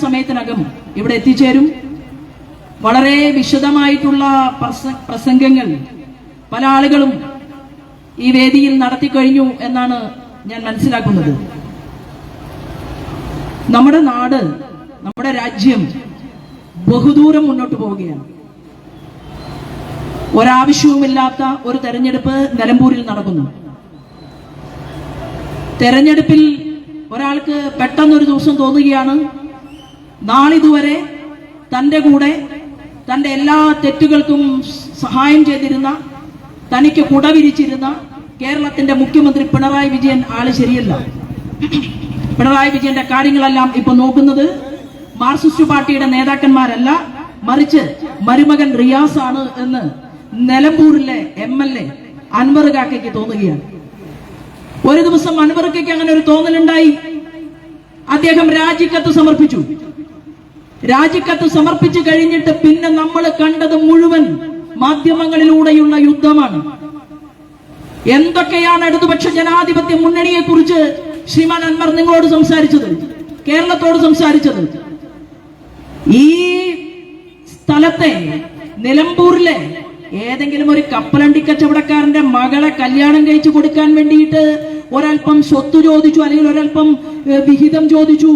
സമയത്തിനകം ഇവിടെ എത്തിച്ചേരും. വളരെ വിശദമായിട്ടുള്ള പ്രസംഗങ്ങൾ പല ആളുകളും ഈ വേദിയിൽ നടത്തിക്കഴിഞ്ഞു എന്നാണ് ഞാൻ മനസ്സിലാക്കുന്നത്. നമ്മുടെ നാട്, നമ്മുടെ രാജ്യം ബഹുദൂരം മുന്നോട്ട് പോവുകയാണ്. ഒരാവശ്യവുമില്ലാത്ത ഒരു തെരഞ്ഞെടുപ്പ് നിലമ്പൂരിൽ നടക്കുന്നു. തെരഞ്ഞെടുപ്പിൽ ഒരാൾക്ക് പെട്ടെന്നൊരു ദിവസം തോന്നുകയാണ്, നാളിതുവരെ തന്റെ കൂടെ തന്റെ എല്ലാ തെറ്റുകൾക്കും സഹായം ചെയ്തിരുന്ന, തനിക്ക് കുടവിരിച്ചിരുന്ന കേരളത്തിന്റെ മുഖ്യമന്ത്രി പിണറായി വിജയൻ ആള് ശരിയല്ല. പിണറായി വിജയന്റെ കാര്യങ്ങളെല്ലാം ഇപ്പൊ നോക്കുന്നത് മാർക്സിസ്റ്റ് പാർട്ടിയുടെ നേതാക്കന്മാരല്ല, മറിച്ച് മരുമകൻ റിയാസ് ആണ് എന്ന് നിലമ്പൂരിലെ MLA അൻവർ കാക്കയ്ക്ക് തോന്നുകയാണ്. ഒരു ദിവസം അൻവർക്കയ്ക്ക് അങ്ങനെ ഒരു തോന്നലുണ്ടായി. അദ്ദേഹം രാജിക്കത്ത് സമർപ്പിച്ചു. രാജിക്കത്ത് സമർപ്പിച്ചു കഴിഞ്ഞിട്ട് പിന്നെ നമ്മൾ കണ്ടത് മുഴുവൻ മാധ്യമങ്ങളിലൂടെയുള്ള യുദ്ധമാണ്. എന്തൊക്കെയാണ് ഇടതുപക്ഷ ജനാധിപത്യ മുന്നണിയെ കുറിച്ച് ശ്രീമാൻ അൻവർ നിങ്ങളോട് സംസാരിച്ചത്, കേരളത്തോട് സംസാരിച്ചത്? ഈ സ്ഥലത്തെ നിലമ്പൂരിലെ ഏതെങ്കിലും ഒരു കപ്പലണ്ടി കച്ചവടക്കാരന്റെ മകളെ കല്യാണം കഴിച്ചു കൊടുക്കാൻ വേണ്ടിയിട്ട് ഒരൽപ്പം സ്വത്ത് ചോദിച്ചു, അല്ലെങ്കിൽ ഒരൽപ്പം വിഹിതം ചോദിച്ചു,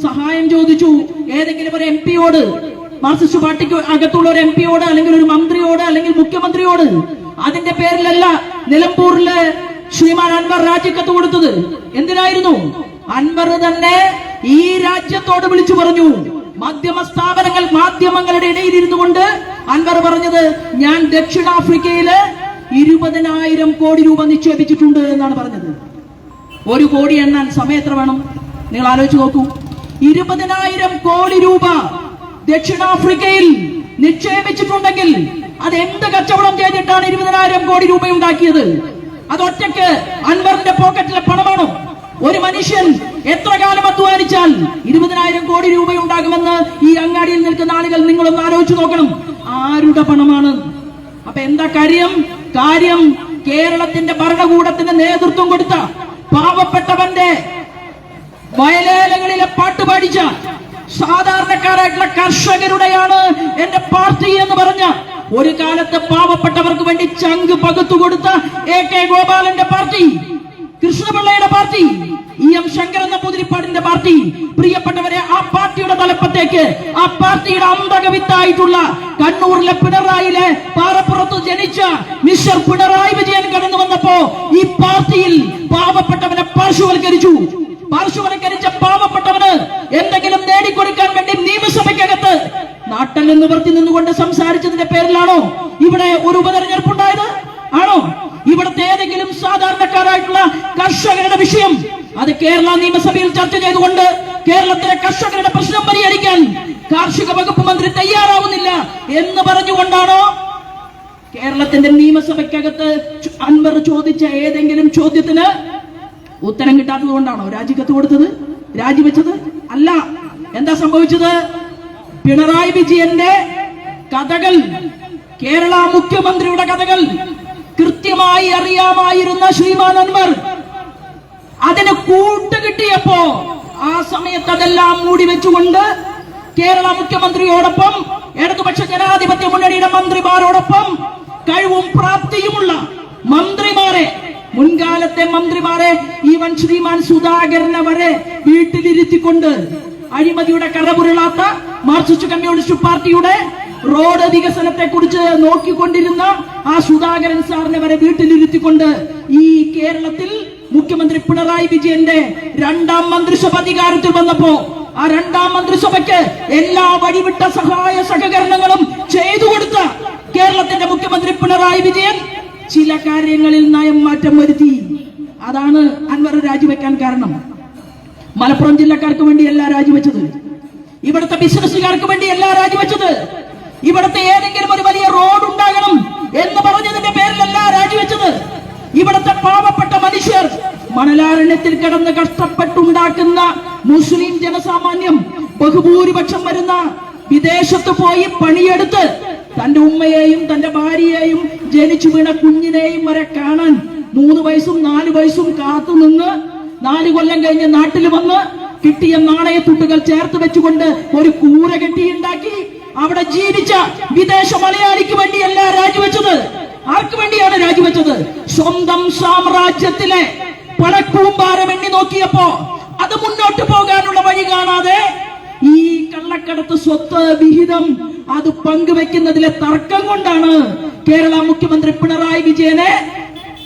സഹായം ചോദിച്ചു ഏതെങ്കിലും ഒരു MP-യോട്, മാർക്സിസ്റ്റ് പാർട്ടിക്ക് അകത്തുള്ള ഒരു MP-യോട്, അല്ലെങ്കിൽ ഒരു മന്ത്രിയോട്, അല്ലെങ്കിൽ മുഖ്യമന്ത്രിയോട്. അതിന്റെ പേരിലല്ല നിലമ്പൂരില് ശ്രീമാൻ അൻവർ രാജിക്കത്ത് കൊടുത്തത്. എന്തിനായിരുന്നു? അൻവർ തന്നെ ഈ രാജ്യത്തോട് വിളിച്ചു പറഞ്ഞു, മാധ്യമ സ്ഥാപനങ്ങൾ, മാധ്യമങ്ങളുടെ ഇടയിൽ ഇരുന്നു കൊണ്ട് അൻവർ പറഞ്ഞത്, ഞാൻ ദക്ഷിണാഫ്രിക്കയില് 20,000 കോടി രൂപ നിക്ഷേപിച്ചിട്ടുണ്ട് എന്നാണ് പറഞ്ഞത്. 1 കോടി എണ്ണാൻ സമയം എത്ര വേണം? നിങ്ങൾ ആലോചിച്ച് നോക്കൂ. 20,000 കോടി രൂപ ദക്ഷിണാഫ്രിക്കയിൽ നിക്ഷേപിച്ചിട്ടുണ്ടെങ്കിൽ അത് എന്ത് കച്ചവടം ചെയ്തിട്ടാണ് 20,000 കോടി രൂപ ഉണ്ടാക്കിയത്? അതൊറ്റയ്ക്ക് അൻവറിന്റെ പോക്കറ്റിലെ പണമാണോ? ഒരു മനുഷ്യൻ എത്ര കാലം അധ്വാനിച്ചാൽ 20,000 കോടി രൂപ ഉണ്ടാകുമെന്ന് ഈ അങ്ങാടിയിൽ നിൽക്കുന്ന ആളുകൾ നിങ്ങളൊന്ന് ആലോചിച്ച് നോക്കണം. ആരുടെ പണമാണ്? അപ്പൊ എന്താ കാര്യം? കേരളത്തിന്റെ ഭരണകൂടത്തിന് നേതൃത്വം കൊടുത്ത, പാവപ്പെട്ടവന്റെ വയലേലകളിലെ പാട്ട് പാടിച്ച സാധാരണക്കാരായിട്ടുള്ള കർഷകരുടെയാണ് എന്റെ പാർട്ടി എന്ന് പറഞ്ഞ, ഒരു കാലത്ത് പാവപ്പെട്ടവർക്ക് വേണ്ടി ചങ്ക് പകുത്തു കൊടുത്ത AK ഗോപാലന്റെ പാർട്ടി, കൃഷ്ണപിള്ളയുടെ പാർട്ടി, EM ശങ്കരൻ നമ്പൂതിരിപ്പാടിന്റെ പാർട്ടി. പ്രിയപ്പെട്ടവരെ, ആ പാർട്ടിയുടെ തലപ്പത്തേക്ക്, ആ പാർട്ടിയുടെ അന്തകവിത്തായിട്ടുള്ള കണ്ണൂരിലെ പിണറായിലെ പാറപ്പുറത്ത് ജനിച്ച മിസ്റ്റർ പിണറായി വിജയൻ കടന്നു വന്നപ്പോ ഈ പാർട്ടിയിൽ പാവപ്പെട്ടവനെ പാർശ്വവൽക്കരിച്ചു. പാർശ്വവൽക്കരിച്ച പാവപ്പെട്ടവന് എന്തെങ്കിലും നേടിക്കൊടുക്കാൻ വേണ്ടി നിയമസഭയ്ക്കകത്ത് നാട്ടിൽ നിന്ന് നിവർത്തി നിന്നുകൊണ്ട് സംസാരിച്ചതിന്റെ പേരിലാണോ ഇവിടെ ഒരു ഉപതെരഞ്ഞെടുപ്പ് ഉണ്ടായത്? ആണോ? ഇവിടുത്തെ ഏതെങ്കിലും സാധാരണക്കാരായിട്ടുള്ള കർഷകരുടെ വിഷയം അത് കേരള നിയമസഭയിൽ ചർച്ച ചെയ്തുകൊണ്ട് കേരളത്തിലെ കർഷകരുടെ പ്രശ്നം പരിഹരിക്കാൻ കാർഷിക വകുപ്പ് മന്ത്രി തയ്യാറാവുന്നില്ല എന്ന് പറഞ്ഞുകൊണ്ടാണോ കേരളത്തിന്റെ നിയമസഭയ്ക്കകത്ത് അൻവർ ചോദിച്ച ഏതെങ്കിലും ചോദ്യത്തിന് ഉത്തരം കിട്ടാത്തത് കൊണ്ടാണോ രാജിക്കത്ത് കൊടുത്തത്, രാജിവെച്ചത്? അല്ല. എന്താ സംഭവിച്ചത്? പിണറായി വിജയന്റെ കഥകൾ, കേരള മുഖ്യമന്ത്രിയുടെ കഥകൾ കൃത്യമായി അറിയാമായിരുന്ന ശ്രീമാൻ അൻവർ അതിന് കൂട്ടുകിട്ടിയപ്പോ ആ സമയത്ത് അതെല്ലാം മൂടി വെച്ചുകൊണ്ട് കേരള മുഖ്യമന്ത്രിയോടൊപ്പം ഇടതുപക്ഷ ജനാധിപത്യ മുന്നണിയുടെ മന്ത്രിമാരോടൊപ്പം കഴിവും പ്രാപ്തിയുമുള്ള മന്ത്രിമാരെ, മുൻകാലത്തെ മന്ത്രിമാരെ, ഈവൻ ശ്രീമാൻ സുധാകരനെ വരെ വീട്ടിലിരുത്തിക്കൊണ്ട് അഴിമതിയുടെ കറപുരളാത്ത മാർക്സിസ്റ്റ് കമ്മ്യൂണിസ്റ്റ് പാർട്ടിയുടെ റോഡ് വികസനത്തെ കുറിച്ച് നോക്കിക്കൊണ്ടിരുന്ന ആ സുധാകരൻ സാറിനെ വരെ വീട്ടിലിരുത്തിക്കൊണ്ട് ഈ കേരളത്തിൽ മുഖ്യമന്ത്രി പിണറായി വിജയന്റെ 2ാം മന്ത്രിസഭ അധികാരത്തിൽ വന്നപ്പോ ആ 2ാം മന്ത്രിസഭയ്ക്ക് എല്ലാ വഴിവിട്ട സഹായ സഹകരണങ്ങളും ചെയ്തു കൊടുത്ത കേരളത്തിന്റെ മുഖ്യമന്ത്രി പിണറായി വിജയൻ ചില കാര്യങ്ങളിൽ നയം മാറ്റം വരുത്തി. അതാണ് അൻവർ രാജിവെക്കാൻ കാരണം. മലപ്പുറം ജില്ലക്കാർക്ക് വേണ്ടിയല്ല രാജിവെച്ചത്, ഇവിടുത്തെ ബിസിനസ്സുകാർക്ക് വേണ്ടിയല്ല രാജിവെച്ചത്, ഇവിടുത്തെ ഏതെങ്കിലും ഒരു വലിയ റോഡ് ഉണ്ടാകണം എന്ന് പറഞ്ഞതിന്റെ പേരിലല്ല രാജിവെച്ചത്. ഇവിടുത്തെ പാവപ്പെട്ട മനുഷ്യർ മണലാരണ്യത്തിൽ കിടന്ന് കഷ്ടപ്പെട്ടുണ്ടാക്കുന്ന മുസ്ലിം ജനസാമാന്യം ബഹുഭൂരിപക്ഷം വരുന്ന വിദേശത്ത് പോയി പണിയെടുത്ത് തന്റെ ഉമ്മയെയും തന്റെ ഭാര്യയെയും ജനിച്ചു വീണ കുഞ്ഞിനെയും വരെ കാണാൻ 3 വയസ്സും 4 വയസ്സും കാത്തുനിന്ന് 4 കൊല്ലം കഴിഞ്ഞ് നാട്ടിൽ വന്ന് കിട്ടിയ നാണയത്തുട്ടുകൾ ചേർത്ത് വെച്ചുകൊണ്ട് ഒരു കൂര കെട്ടിയുണ്ടാക്കി അവിടെ ജീവിച്ച വിദേശ മലയാളിക്ക് വേണ്ടിയല്ല രാജിവെച്ചത്. ആർക്ക് വേണ്ടിയാണ് രാജിവെച്ചത്? സ്വന്തം സാമ്രാജ്യത്തിലെ പണക്കൂമ്പാരം എണ്ണി നോക്കിയപ്പോ അത് മുന്നോട്ട് പോകാനുള്ള വഴി കാണാതെ ഈ കള്ളക്കടത്ത് സ്വത്ത് വിഹിതം അത് പങ്കുവെക്കുന്നതിലെ തർക്കം കൊണ്ടാണ് കേരള മുഖ്യമന്ത്രി പിണറായി വിജയനെ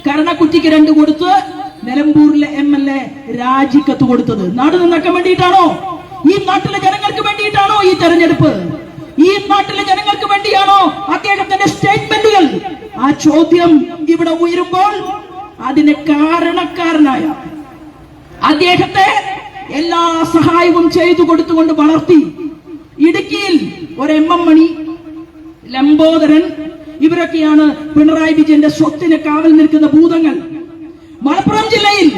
കരണക്കുറ്റിക്ക് 2 കൊടുത്ത് നിലമ്പൂരിലെ MLA രാജിക്കത്ത് കൊടുത്തത്. നാട് നന്നാക്കാൻ വേണ്ടിയിട്ടാണോ? ഈ നാട്ടിലെ ജനങ്ങൾക്ക് വേണ്ടിയിട്ടാണോ ഈ തെരഞ്ഞെടുപ്പ്? ഈ നാട്ടിലെ ജനങ്ങൾക്ക് വേണ്ടിയാണോ അദ്ദേഹത്തിന്റെ സ്റ്റേറ്റ്മെന്റുകൾ? ആ ചോദ്യം ഇവിടെ ഉയരുമ്പോൾ അതിന് കാരണക്കാരനായ അദ്ദേഹത്തെ എല്ലാ സഹായവും ചെയ്തു കൊടുത്തുകൊണ്ട് വളർത്തി ഇടുക്കിയിൽ ഒരു MM മണി, ലംബോദരൻ, ഇവരൊക്കെയാണ് പിണറായി വിജയന്റെ സ്വത്തിന് കാവൽ നിൽക്കുന്ന ഭൂതങ്ങൾ. മലപ്പുറം ജില്ലയിൽ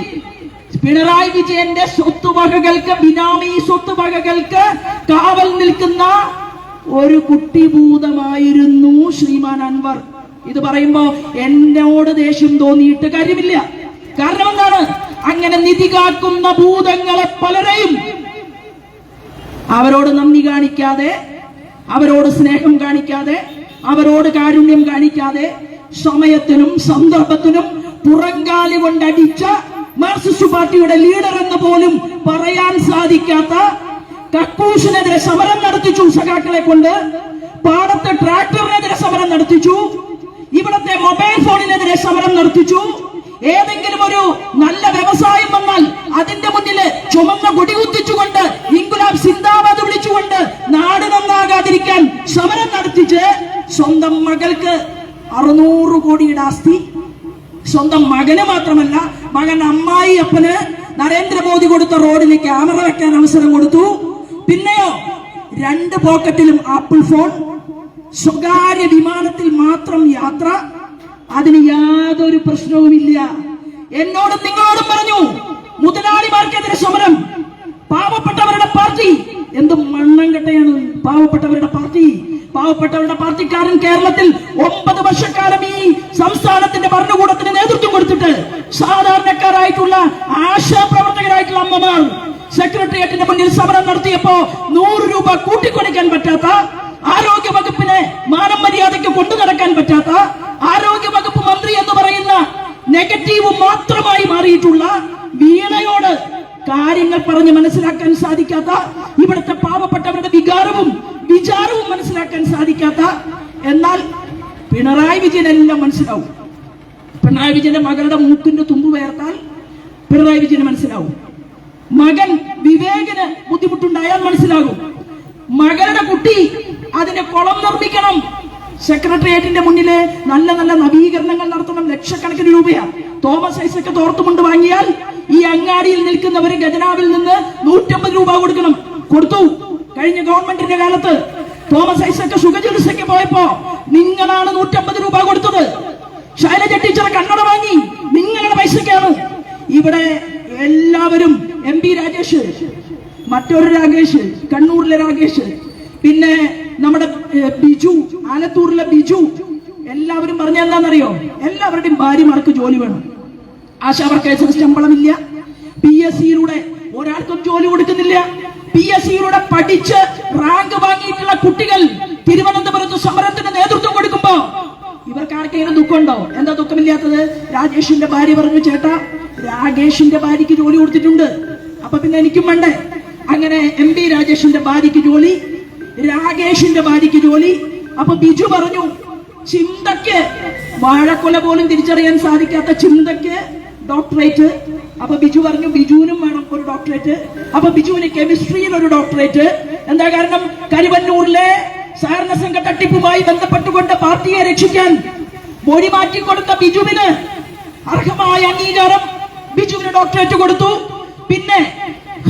പിണറായി വിജയന്റെ സ്വത്തുവകകൾക്ക്, ബിനാമി സ്വത്തുവകകൾക്ക് കാവൽ നിൽക്കുന്ന ഒരു കുട്ടിഭൂതമായിരുന്നു ശ്രീമാൻ അൻവർ. ഇത് പറയുമ്പോ എന്നോട് ദേഷ്യം തോന്നിയിട്ട് കാര്യമില്ല. കാരണം എന്താണ്? അങ്ങനെ നിധി കാക്കുന്ന ഭൂതങ്ങളെ പലരെയും അവരോട് നന്ദി കാണിക്കാതെ, അവരോട് സ്നേഹം കാണിക്കാതെ, അവരോട് കാരുണ്യം കാണിക്കാതെ, സമയത്തിനും സന്ദർഭത്തിനും പുറങ്കാലി കൊണ്ടടിച്ച മാർക്സിസ്റ്റ് പാർട്ടിയുടെ ലീഡർ എന്ന് പോലും പറയാൻ സാധിക്കാത്ത കക്കൂസിനെതിരെ സമരം നടത്തിച്ചു. സഖാക്കളെ കൊണ്ട് പാടത്തെ ട്രാക്ടറിനെതിരെ സമരം നടത്തിച്ചു. ഇവിടത്തെ മൊബൈൽ ഫോണിനെതിരെ സമരം നടത്തിച്ചു. ഏതെങ്കിലും ഒരു നല്ല വ്യവസായം വന്നാൽ അതിന്റെ മുന്നില് ചുമന്ന കൊടി കുത്തിച്ചുകൊണ്ട് ഇൻകുലാബ് സിന്ദാബാദ് വിളിച്ചുകൊണ്ട് നാട് നന്നാകാതിരിക്കാൻ സമരം നടത്തിച്ച് സ്വന്തം മകൾക്ക് 600 കോടിയുടെ ആസ്തി, സ്വന്തം മകന് മാത്രമല്ല മകൻ അമ്മായി അപ്പന് നരേന്ദ്രമോദി കൊടുത്ത റോഡിൽ ക്യാമറ വെക്കാൻ അവസരം കൊടുത്തു. പിന്നെയോ 2 പോക്കറ്റിലും ആപ്പിൾ ഫോൺ, സ്വകാര്യ വിമാനത്തിൽ മാത്രം യാത്ര, അതിന് യാതൊരു പ്രശ്നവുമില്ല. എന്നോടും നിങ്ങളോടും പറഞ്ഞു മുതലാളിമാർക്കെതിരെ സമരം. പാവപ്പെട്ടവരുടെ പാർട്ടി എന്ത് മണ്ണംകെട്ടയാണ് പാവപ്പെട്ടവരുടെ പാർട്ടി. പാവപ്പെട്ടവരുടെ പാർട്ടിക്കാരൻ കേരളത്തിൽ 9 വർഷക്കാലം ഈ സംസ്ഥാനത്തിന്റെ ഭരണകൂടത്തിന് നേതൃത്വം കൊടുത്തിട്ട് സാധാരണക്കാരായിട്ടുള്ള ആശാപ്രവർത്തകരായിട്ടുള്ള അമ്മമാർ സെക്രട്ടേറിയറ്റിന്റെ മുന്നിൽ സമരം നടത്തിയപ്പോ 100 രൂപ കൂട്ടിക്കൊടുക്കാൻ പറ്റാത്ത, ആരോഗ്യ വകുപ്പിനെ മാനം മര്യാദയ്ക്ക് കൊണ്ടു നടക്കാൻ പറ്റാത്ത, ആരോഗ്യ വകുപ്പ് മന്ത്രി എന്ന് പറയുന്ന നെഗറ്റീവ് മാത്രമായി മാറിയിട്ടുള്ള വീണയോട് കാര്യങ്ങൾ പറഞ്ഞ് മനസ്സിലാക്കാൻ സാധിക്കാത്ത, ഇവിടുത്തെ പാവപ്പെട്ടവരുടെ വികാരവും വിചാരവും മനസ്സിലാക്കാൻ സാധിക്കാത്ത, എന്നാൽ പിണറായി വിജയൻ എല്ലാം മനസ്സിലാവും. പിണറായി വിജയന്റെ മകളുടെ മൂക്കിന്റെ തുമ്പ് വേർത്താൽ പിണറായി വിജയന് മനസ്സിലാവും. മകൻ വിവേകിന് ബുദ്ധിമുട്ടുണ്ടായാൽ മനസ്സിലാകും. മകളുടെ കുട്ടി അതിന് കുളം നിർമ്മിക്കണം, സെക്രട്ടേറിയറ്റിന്റെ മുന്നില് നല്ല നല്ല നവീകരണങ്ങൾ നടത്തണം, ലക്ഷക്കണക്കിന് രൂപയാണ്. തോമസ് ഐസക് തോർത്തുമുണ്ട് വാങ്ങിയാൽ ഈ അങ്ങാടിയിൽ നിൽക്കുന്നവര് ഖജനാവിൽ നിന്ന് 150 രൂപ കൊടുക്കണം. കൊടുത്തു. കഴിഞ്ഞ ഗവൺമെന്റിന്റെ കാലത്ത് തോമസ് ഐസക് സുഖചികിത്സയ്ക്ക് പോയപ്പോ നിങ്ങളാണ് 150 രൂപ കൊടുത്തത്. ശൈലജ ടീച്ചറെ കണ്ണട വാങ്ങി നിങ്ങളുടെ പൈസക്കാണ്. ഇവിടെ എല്ലാവരും MP രാജേഷ്, മറ്റൊരു രാകേഷ്, കണ്ണൂരിലെ രാകേഷ്, പിന്നെ നമ്മുടെ ബിജു, ആലത്തൂരിലെ ബിജു, എല്ലാവരും പറഞ്ഞ എന്താണെന്നറിയോ? എല്ലാവരുടെയും ഭാര്യമാർക്ക് ജോലി വേണം. ആശാ വർക്കേഴ്സിന് ശമ്പളമില്ല. PSCയിലൂടെ ഒരാൾക്കും ജോലി കൊടുക്കുന്നില്ല. PSCയിലൂടെ പഠിച്ച് റാങ്ക് വാങ്ങിയിട്ടുള്ള കുട്ടികൾ തിരുവനന്തപുരത്ത് സമരത്തിന് നേതൃത്വം കൊടുക്കുമ്പോ ഇവർക്ക് ആർക്കെങ്കിലും ദുഃഖമുണ്ടോ? എന്താ ദുഃഖമില്ലാത്തത്? രാജേഷിന്റെ ഭാര്യ പറഞ്ഞു, ചേട്ടാ രാകേഷിന്റെ ഭാര്യയ്ക്ക് ജോലി കൊടുത്തിട്ടുണ്ട്, അപ്പൊ പിന്നെ എനിക്കും വേണ്ടേ? അങ്ങനെ MP രാജേഷിന്റെ ഭാര്യയ്ക്ക് ജോലി, രാകേഷിന്റെ ഭാര്യയ്ക്ക് ജോലി. അപ്പൊ ബിജു പറഞ്ഞു, ചിന്തയ്ക്ക് വാഴക്കൊല പോലും തിരിച്ചറിയാൻ സാധിക്കാത്ത ചിന്തയ്ക്ക് ഡോക്ടറേറ്റ്. അപ്പൊ ബിജു പറഞ്ഞു ബിജുവിനും വേണം ഒരു ഡോക്ടറേറ്റ്. അപ്പൊ ബിജുവിന് കെമിസ്ട്രിയിൽ ഒരു ഡോക്ടറേറ്റ്. എന്താ കാരണം? കരുവന്നൂരിലെ സഹകരണ സംഘ തട്ടിപ്പുമായി ബന്ധപ്പെട്ടുകൊണ്ട് പാർട്ടിയെ രക്ഷിക്കാൻ മൊഴി മാറ്റിക്കൊടുത്ത ബിജുവിന് അർഹമായ അംഗീകാരം ബിജുവിന് ഡോക്ടറേറ്റ് കൊടുത്തു. പിന്നെ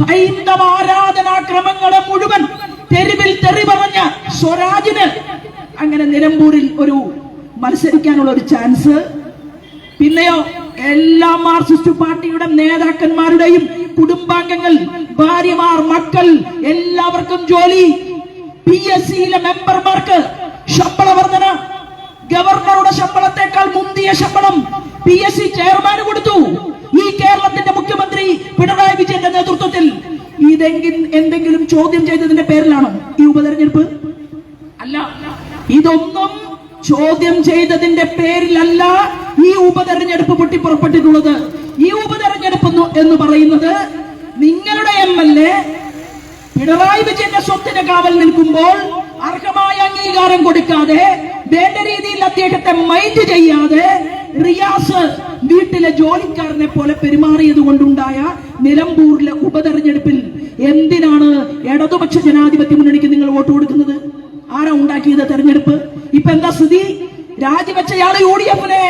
ഹൈന്ദവ ആരാധനാക്രമങ്ങളെ മുഴുവൻ തെരുവിൽ തെറി പറഞ്ഞ സ്വരാജിന് അങ്ങനെ നിലമ്പൂരിൽ ഒരു മത്സരിക്കാനുള്ള ഒരു ചാൻസ്. പിന്നെയോ എല്ലാ മാർക്സിസ്റ്റ് പാർട്ടിയുടെ നേതാക്കന്മാരുടെയും കുടുംബാംഗങ്ങൾ, ഭാര്യമാർ, മക്കൾ എല്ലാവർക്കും ജോലി. PSCയിലെ മെമ്പർമാർക്ക് ശമ്പള വർധന, ഗവർണറുടെ ശമ്പളത്തെക്കാൾ മുന്തിയ ശമ്പളം PSC ചെയർമാന് കൊടുത്തു. ഈ കേരളത്തിന്റെ മുഖ്യമന്ത്രി പിണറായി വിജയന്റെ നേതൃത്വത്തിൽ എന്തെങ്കിലും ചോദ്യം ചെയ്തതിന്റെ പേരിലാണോ ഈ ഉപതെരഞ്ഞെടുപ്പ്? അല്ല, ഇതൊന്നും ചോദ്യം ചെയ്തതിന്റെ പേരിലല്ല ഈ ഉപതെരഞ്ഞെടുപ്പ് പൊട്ടിപ്പുറപ്പെട്ടിട്ടുള്ളത്. ഈ ഉപതെരഞ്ഞെടുപ്പ് എന്ന് പറയുന്നത് നിങ്ങളുടെ MLA പിണറായി വിജയന്റെ സ്വത്തിന് കാവൽ നിൽക്കുമ്പോൾ അർഹമായ അംഗീകാരം കൊടുക്കാതെ, വേണ്ട രീതിയിൽ അദ്ദേഹത്തെ മൈൻഡ് ചെയ്യാതെ റിയാസ് വീട്ടിലെ ജോലിക്കാരനെ പോലെ പെരുമാറിയത് കൊണ്ടുണ്ടായ നിലമ്പൂരിലെ ഉപതെരഞ്ഞെടുപ്പിൽ എന്തിനാണ് ഇടതുപക്ഷ ജനാധിപത്യ മുന്നണിക്ക് നിങ്ങൾ വോട്ട് കൊടുക്കുന്നത്? ആരാ ഉണ്ടാക്കിയത് തെരഞ്ഞെടുപ്പ്? ഇപ്പൊ എന്താ സ്ഥിതി? രാജിവെച്ചയാള് UDF-നെ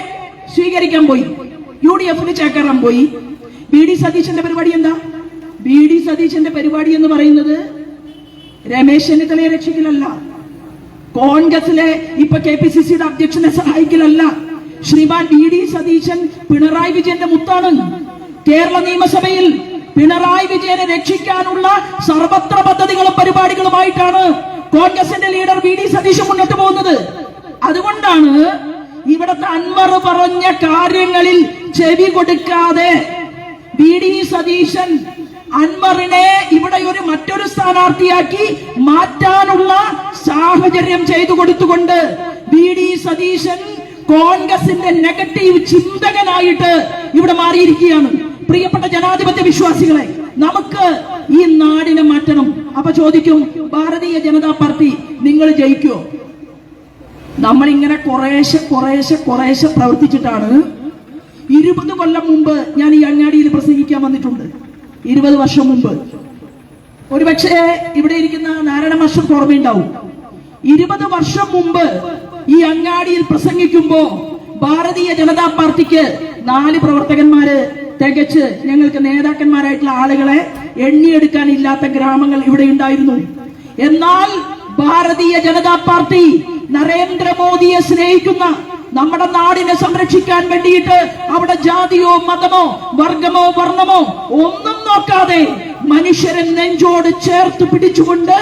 സ്വീകരിക്കാൻ പോയി, UDF-ന് ചേക്കേറാൻ പോയി. BD സതീശന്റെ പരിപാടി എന്താ? BD സതീശന്റെ പരിപാടി എന്ന് പറയുന്നത് രമേശ് ചെന്നിത്തലയെ രക്ഷിക്കലല്ല, കോൺഗ്രസിലെ ഇപ്പൊ KPCCയുടെ അധ്യക്ഷനെ സഹായിക്കലല്ല. ശ്രീമാൻ BD സതീശൻ പിണറായി വിജയന്റെ മുത്താണ്. കേരള നിയമസഭയിൽ പിണറായി വിജയനെ രക്ഷിക്കാനുള്ള സർവത്ര പദ്ധതികളും പരിപാടികളുമായിട്ടാണ് കോൺഗ്രസിന്റെ ലീഡർ BD സതീശൻ മുന്നോട്ട് പോകുന്നത്. അതുകൊണ്ടാണ് ഇവിടുത്തെ അൻവർ പറഞ്ഞ കാര്യങ്ങളിൽ ചെവി കൊടുക്കാതെ BD സതീശൻ അൻവറിനെ ഇവിടെ മറ്റൊരു സ്ഥാനാർത്ഥിയാക്കി മാറ്റാനുള്ള സാഹചര്യം ചെയ്തു കൊടുത്തുകൊണ്ട് BD സതീശൻ കോൺഗ്രസിന്റെ നെഗറ്റീവ് ചിന്തകനായിട്ട് ഇവിടെ മാറിയിരിക്കുകയാണ്. പ്രിയപ്പെട്ട ജനാധിപത്യ വിശ്വാസികളെ, നമുക്ക് ഈ നാടിനെ മാറ്റണം. അപ്പൊ ചോദിക്കും, ഭാരതീയ ജനതാ പാർട്ടി നിങ്ങൾ ജയിക്കുമോ? നമ്മളിങ്ങനെ കുറേശ്ശെ പ്രവർത്തിച്ചിട്ടാണ്. 20 കൊല്ലം മുമ്പ് ഞാൻ ഈ അങ്ങാടിയിൽ പ്രസംഗിക്കാൻ വന്നിട്ടുണ്ട്. 20 വർഷം മുമ്പ്. ഒരുപക്ഷെ ഇവിടെ ഇരിക്കുന്ന നാരായണ മാസ്റ്റർക്ക് ഓർമ്മയുണ്ടാവും. 20 വർഷം മുമ്പ് ഈ അങ്ങാടിയിൽ പ്രസംഗിക്കുമ്പോ ഭാരതീയ ജനതാ പാർട്ടിക്ക് 4 പ്രവർത്തകന്മാര് തികച്ച് ഞങ്ങൾക്ക് നേതാക്കന്മാരായിട്ടുള്ള ആളുകളെ എണ്ണിയെടുക്കാനില്ലാത്ത ഗ്രാമങ്ങൾ ഇവിടെ ഉണ്ടായിരുന്നു. എന്നാൽ ഭാരതീയ ജനതാ പാർട്ടി നരേന്ദ്രമോദിയെ സ്നേഹിക്കുന്ന, നമ്മുടെ നാടിനെ സംരക്ഷിക്കാൻ വേണ്ടിയിട്ട് അവിടെ ജാതിയോ മതമോ വർഗമോ വർണ്ണമോ ഒന്നും നോക്കാതെ മനുഷ്യരെ നെഞ്ചോട് ചേർത്ത് പിടിച്ചുകൊണ്ട്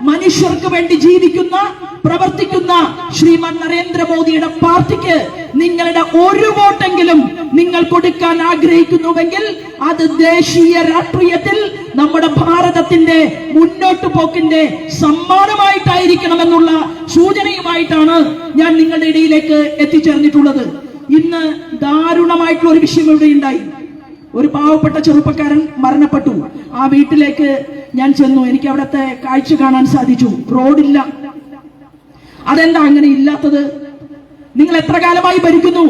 മനുഷ്യർക്ക് വേണ്ടി ജീവിക്കുന്ന, പ്രവർത്തിക്കുന്ന ശ്രീമാൻ നരേന്ദ്രമോദിയുടെ പാർട്ടിക്ക് നിങ്ങളുടെ ഒരു വോട്ടെങ്കിലും നിങ്ങൾ കൊടുക്കാൻ ആഗ്രഹിക്കുന്നുവെങ്കിൽ അത് ദേശീയ രാഷ്ട്രീയത്തിൽ നമ്മുടെ ഭാരതത്തിന്റെ മുന്നോട്ടു പോക്കിന്റെ സമ്മാനമായിട്ടായിരിക്കണമെന്നുള്ള സൂചനയുമായിട്ടാണ് ഞാൻ നിങ്ങളുടെ ഇടയിലേക്ക് എത്തിച്ചേർന്നിട്ടുള്ളത്. ഇന്ന് ദാരുണമായിട്ടുള്ള ഒരു വിഷയം ഇവിടെ ഉണ്ടായി. ഒരു പാവപ്പെട്ട ചെറുപ്പക്കാരൻ മരണപ്പെട്ടു. ആ വീട്ടിലേക്ക് ഞാൻ ചെന്നു. എനിക്ക് അവിടുത്തെ കാഴ്ച കാണാൻ സാധിച്ചു. റോഡില്ല. അതെന്താ അങ്ങനെ ഇല്ലാത്തത്? നിങ്ങൾ എത്ര കാലമായി ഭരിക്കുന്നു?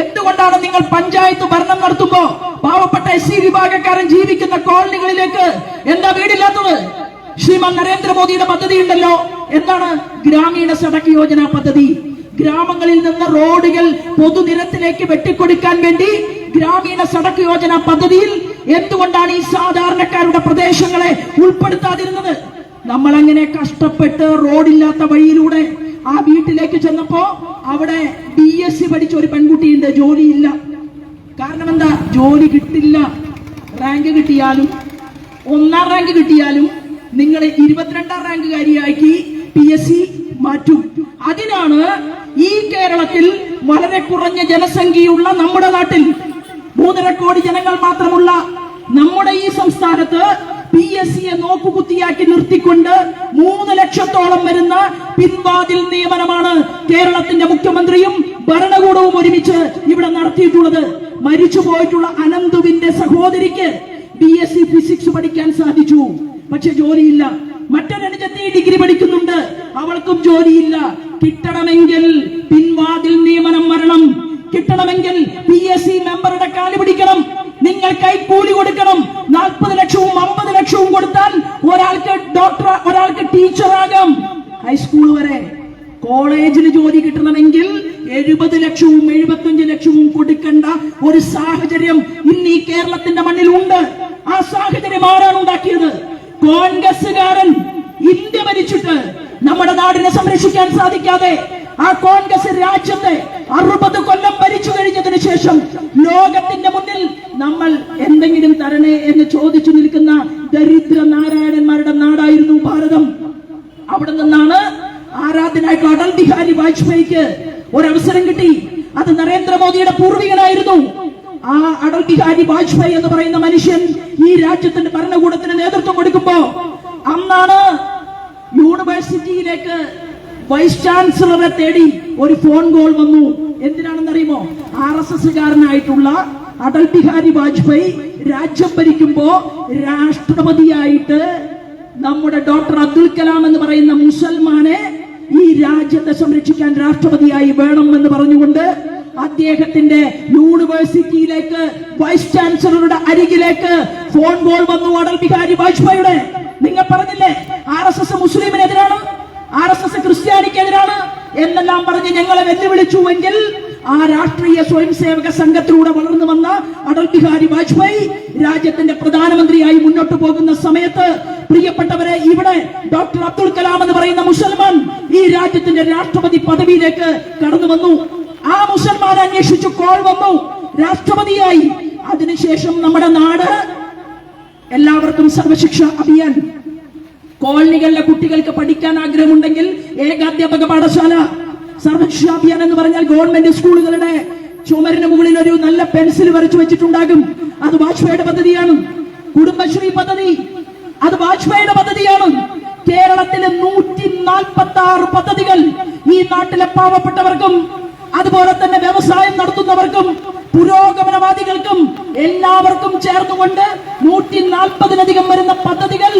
എന്തുകൊണ്ടാണ് നിങ്ങൾ പഞ്ചായത്ത് ഭരണം നടത്തുമ്പോ പാവപ്പെട്ട SC വിഭാഗക്കാരൻ ജീവിക്കുന്ന കോളനികളിലേക്ക് എന്താ വീടില്ലാത്തത്? ശ്രീമാൻ നരേന്ദ്രമോദിയുടെ പദ്ധതി ഉണ്ടല്ലോ. എന്താണ്? ഗ്രാമീണ സഡക് യോജന പദ്ധതി. ഗ്രാമങ്ങളിൽ നിന്ന് റോഡുകൾ പൊതുനിരത്തിലേക്ക് വെട്ടിക്കൊടുക്കാൻ വേണ്ടി ഗ്രാമീണ സഡക് യോജന പദ്ധതിയിൽ എന്തുകൊണ്ടാണ് ഈ സാധാരണക്കാരുടെ പ്രദേശങ്ങളെ ഉൾപ്പെടുത്താതിരുന്നത്? നമ്മൾ അങ്ങനെ കഷ്ടപ്പെട്ട് റോഡില്ലാത്ത വഴിയിലൂടെ ആ വീട്ടിലേക്ക് ചെന്നപ്പോ അവിടെ BSc പഠിച്ച ഒരു പെൺകുട്ടിയുണ്ട്. ജോലിയില്ല. കാരണം എന്താ? ജോലി കിട്ടില്ല. റാങ്ക് കിട്ടിയാലും 1ാം റാങ്ക് കിട്ടിയാലും നിങ്ങൾ 22ാം റാങ്കുകാരിയാക്കി PSC മാറ്റും. അതിനാണ് ഈ കേരളത്തിൽ വളരെ കുറഞ്ഞ ജനസംഖ്യയുള്ള നമ്മുടെ നാട്ടിൽ 3.5 കോടി ജനങ്ങൾ മാത്രമുള്ള നമ്മുടെ ഈ സംസ്ഥാനത്ത് PSCയെ നോക്കുകുത്തിയാക്കി നിർത്തിക്കൊണ്ട് 3 ലക്ഷത്തോളം വരുന്ന പിൻവാതിൽ നിയമനമാണ് കേരളത്തിന്റെ മുഖ്യമന്ത്രിയും ഭരണകൂടവും ഒരുമിച്ച് ഇവിടെ നടത്തിയിട്ടുള്ളത്. മരിച്ചുപോയിട്ടുള്ള അനന്തുവിന്റെ സഹോദരിക്ക് BSc ഫിസിക്സ് പഠിക്കാൻ സാധിച്ചു. പക്ഷെ ജോലിയില്ല. മറ്റൊരനുജത്തി ഡിഗ്രി പഠിക്കുന്നുണ്ട്. അവൾക്കും ജോലിയില്ല. കിട്ടണമെങ്കിൽ പിൻവാതിൽ നിയമനം വരണം. കിട്ടണമെങ്കിൽ PSC മെമ്പറുടെ കാല് പിടിക്കണം. നിങ്ങൾ കൈക്കൂലി കൊടുക്കണം. 40 ലക്ഷവും 50 ലക്ഷവും കൊടുത്താൽ ഒരാൾക്ക് ഡോക്ടർ, ഒരാൾക്ക് ടീച്ചറാകാം. ഹൈസ്കൂൾ വരെ. കോളേജിൽ ജോലി കിട്ടണമെങ്കിൽ 70 ലക്ഷവും 75 ലക്ഷവും കൊടുക്കേണ്ട ഒരു സാഹചര്യം ഇന്ന് ഈ കേരളത്തിന്റെ മണ്ണിലുണ്ട്. ആ സാഹചര്യം ആരാണ് ഉണ്ടാക്കിയത്? കോൺഗ്രസ്സുകാരൻ. ഇന്ത്യ ഭരിച്ചിട്ട് നമ്മുടെ നാടിനെ സംരക്ഷിക്കാൻ സാധിക്കാതെ ആ കോൺഗ്രസ് രാജ്യത്തെ 60 കൊല്ലം ഭരിച്ചു കഴിഞ്ഞതിന് ശേഷം ലോകത്തിന്റെ മുന്നിൽ നമ്മൾ എന്തെങ്കിലും തരണേ എന്ന് ചോദിച്ചു നിൽക്കുന്ന ദരിദ്ര നാരായണന്മാരുടെ നാടായിരുന്നു ഭാരതം. അവിടെ നിന്നാണ് ആരാധനായിട്ടുള്ള അടൽ ബിഹാരി വാജ്പേയിക്ക് ഒരവസരം കിട്ടി. അത് നരേന്ദ്രമോദിയുടെ പൂർവികനായിരുന്നു. ആ അടൽ ബിഹാരി വാജ്പേയി എന്ന് പറയുന്ന മനുഷ്യൻ ഈ രാജ്യത്തിന്റെ ഭരണകൂടത്തിന് നേതൃത്വം കൊടുക്കുമ്പോ അന്നാണ് യൂണിവേഴ്സിറ്റിയിലേക്ക് വൈസ് ചാൻസലറെ തേടി ഒരു ഫോൺ കോൾ വന്നു. എന്തിനാണെന്നറിയുമോ? RSSകാരനായിട്ടുള്ള അടൽ ബിഹാരി വാജ്പേയി രാജ്യം ഭരിക്കുമ്പോ രാഷ്ട്രപതിയായിട്ട് നമ്മുടെ ഡോക്ടർ അബ്ദുൽ കലാം എന്ന് പറയുന്ന മുസൽമാനെ ഈ രാജ്യത്തെ സംരക്ഷിക്കാൻ രാഷ്ട്രപതിയായി വേണം എന്ന് പറഞ്ഞുകൊണ്ട് അദ്ദേഹത്തിന്റെ യൂണിവേഴ്സിറ്റിയിലേക്ക് വൈസ് ചാൻസലറുടെ അരികിലേക്ക് ഫോൺ കോൾ വന്നു അടൽ ബിഹാരി വാജ്പേയിയുടെ. നിങ്ങൾ പറഞ്ഞില്ലേ RSS മുസ്ലിമിനെതിരാണ്, RSS ക്രിസ്ത്യാനിക്കെതിരാണ് എന്നെല്ലാം പറഞ്ഞ് ഞങ്ങളെ വെല്ലുവിളിച്ചുവെങ്കിൽ ആ രാഷ്ട്രീയ സ്വയം സേവക സംഘത്തിലൂടെ വളർന്നു വന്ന അടൽ ബിഹാരി വാജ്പേയി രാജ്യത്തിന്റെ പ്രധാനമന്ത്രിയായി മുന്നോട്ട് പോകുന്ന സമയത്ത് പ്രിയപ്പെട്ടവരെ, ഇവിടെ ഡോക്ടർ അബ്ദുൽ കലാം എന്ന് പറയുന്ന മുസൽമാൻ ഈ രാജ്യത്തിന്റെ രാഷ്ട്രപതി പദവിയിലേക്ക് കടന്നു വന്നു. ആ മുസൽമാൻ അന്വേഷിച്ചു കോൾ വന്നു, രാഷ്ട്രപതിയായി. അതിനുശേഷം നമ്മുടെ നാട് എല്ലാവർക്കും സർവശിക്ഷ അഭിയാൻ, കോളനികളിലെ കുട്ടികൾക്ക് പഠിക്കാൻ ആഗ്രഹമുണ്ടെങ്കിൽ ഏകാധ്യാപക പാഠശാല, സർവശിക്ഷ അഭിയാൻ എന്ന് പറഞ്ഞാൽ ഗവൺമെന്റ് സ്കൂളുകളുടെ ചുമരിന് മുകളിൽ ഒരു നല്ല പെൻസിൽ വരച്ചു വെച്ചിട്ടുണ്ടാകും. അത് വാജ്പേയിയുടെ പദ്ധതിയാണ്. കുടുംബശ്രീ പദ്ധതി അത് വാജ്പേയിയുടെ പദ്ധതിയാണ്. കേരളത്തിലെ 146 പദ്ധതികൾ ഈ നാട്ടിലെ പാവപ്പെട്ടവർക്കും അതുപോലെ തന്നെ വ്യവസായം നടത്തുന്നവർക്കും പുരോഗമനവാദികൾക്കും എല്ലാവർക്കും ചേർന്നുകൊണ്ട് 140-ലധികം വരുന്ന പദ്ധതികൾ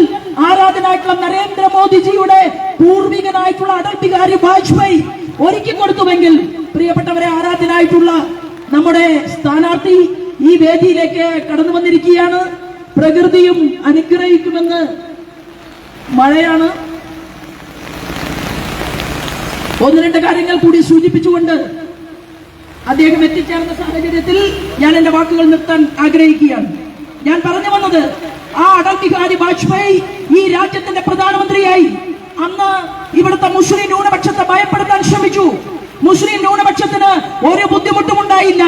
ആരാധനായിട്ടുള്ള നരേന്ദ്രമോദിജിയുടെ പൂർവികനായിട്ടുള്ള അടൽ ബിഹാരി വാജ്പേയി ഒരുക്കി കൊടുത്തുവെങ്കിൽ പ്രിയപ്പെട്ടവരെ, ആരാധനായിട്ടുള്ള നമ്മുടെ സ്ഥാനാർത്ഥി ഈ വേദിയിലേക്ക് കടന്നു വന്നിരിക്കുകയാണ്. പ്രകൃതിയും അനുഗ്രഹിക്കുമെന്ന് മഴയാണ്. ഒന്ന് രണ്ട് കാര്യങ്ങൾ കൂടി സൂചിപ്പിച്ചുകൊണ്ട് അദ്ദേഹം എത്തിച്ചേർന്ന സാഹചര്യത്തിൽ ഞാൻ എന്റെ വാക്കുകൾ നിർത്താൻ ആഗ്രഹിക്കുകയാണ്. ഞാൻ പറഞ്ഞു വന്നത്, ആ അടൽ ബിഹാരി വാജ്പേയി ഈ രാജ്യത്തിന്റെ പ്രധാനമന്ത്രിയായി അന്ന് ഇവിടുത്തെ മുസ്ലിം ന്യൂനപക്ഷത്തെ ഭയപ്പെടുത്താൻ ശ്രമിച്ചു. മുസ്ലിം ന്യൂനപക്ഷത്തിന് ഒരു ബുദ്ധിമുട്ടും ഉണ്ടായില്ല.